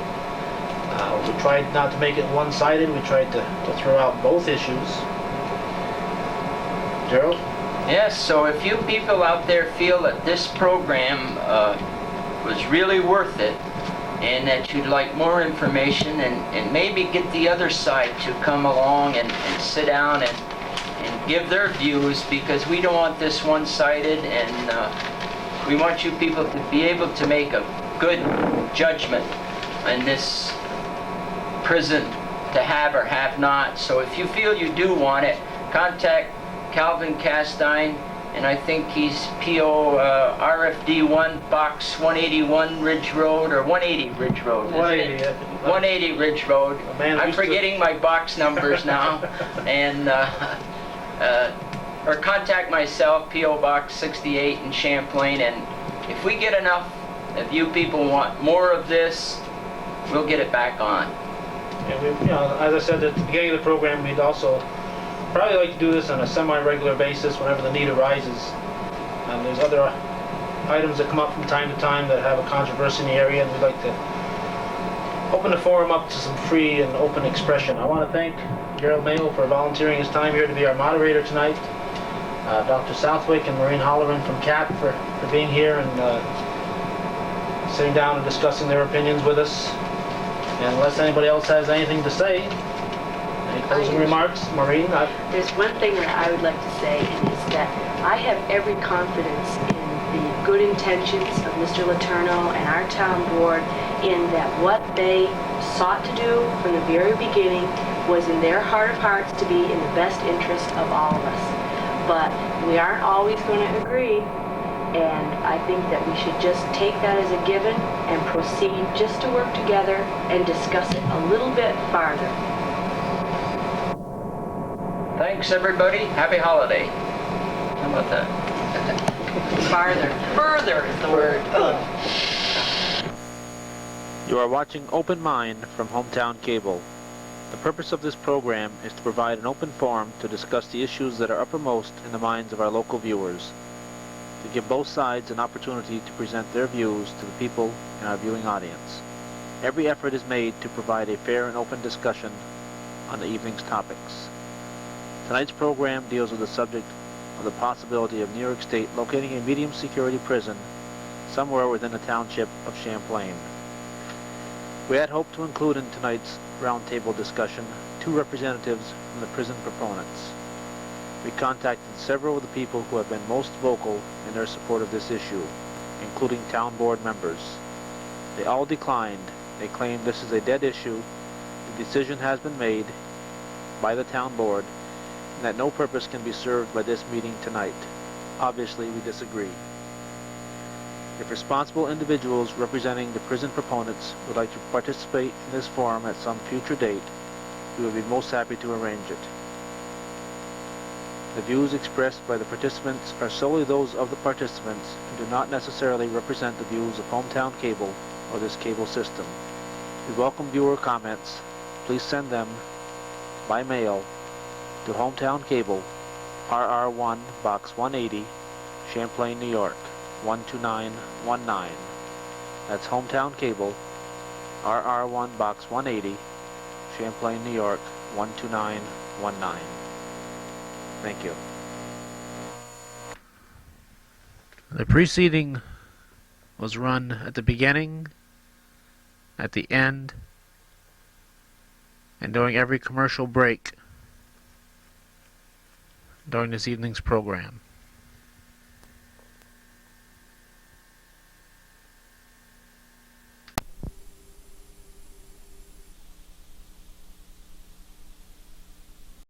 We tried not to make it one-sided. We tried to throw out both issues. Gerald? Yes, so if you people out there feel that this program was really worth it, and that you'd like more information, and maybe get the other side to come along and sit down and give their views, because we don't want this one-sided, and we want you people to be able to make a good judgment in this prison, to have or have not. So if you feel you do want it, contact Calvin Castine, and I think he's P.O. RFD 1, Box 181 Ridge Road, or 180 Ridge Road. 180. 180 Ridge Road. I'm forgetting my box numbers now. And or contact myself, P.O. Box 68 in Champlain, and if we get enough, if you people want more of this, we'll get it back on. And we, as I said at the beginning of the program, we'd also probably like to do this on a semi-regular basis whenever the need arises. And there's other items that come up from time to time that have a controversy in the area, and we'd like to open the forum up to some free and open expression. I want to thank Gerald Mayo for volunteering his time here to be our moderator tonight. Dr. Southwick and Maureen Holleran from CAP for being here and sitting down and discussing their opinions with us. And unless anybody else has anything to say, any closing remarks? Maureen? There's one thing that I would like to say, and is that I have every confidence in the good intentions of Mr. Letourneau and our town board, in that what they sought to do from the very beginning was in their heart of hearts to be in the best interest of all of us. But we aren't always going to agree, And I think that we should just take that as a given and proceed just to work together and discuss it a little bit farther. Thanks, everybody. Happy holiday. How about that? Farther. Further is the word. You are watching Open Mind from Hometown Cable. The purpose of this program is to provide an open forum to discuss the issues that are uppermost in the minds of our local viewers, to give both sides an opportunity to present their views to the people in our viewing audience. Every effort is made to provide a fair and open discussion on the evening's topics. Tonight's program deals with the subject of the possibility of New York State locating a medium security prison somewhere within the township of Champlain. We had hoped to include in tonight's roundtable discussion 2 representatives from the prison proponents. We contacted several of the people who have been most vocal in their support of this issue, including town board members. They all declined. They claimed this is a dead issue, the decision has been made by the town board, and that no purpose can be served by this meeting tonight. Obviously, we disagree. If responsible individuals representing the prison proponents would like to participate in this forum at some future date, we would be most happy to arrange it. The views expressed by the participants are solely those of the participants and do not necessarily represent the views of Hometown Cable or this cable system. We welcome viewer comments. Please send them by mail to Hometown Cable, RR1 Box 180, Champlain, New York 12919. That's Hometown Cable, RR1 Box 180, Champlain, New York 12919. Thank you. The preceding was run at the beginning, at the end, and during every commercial break during this evening's program.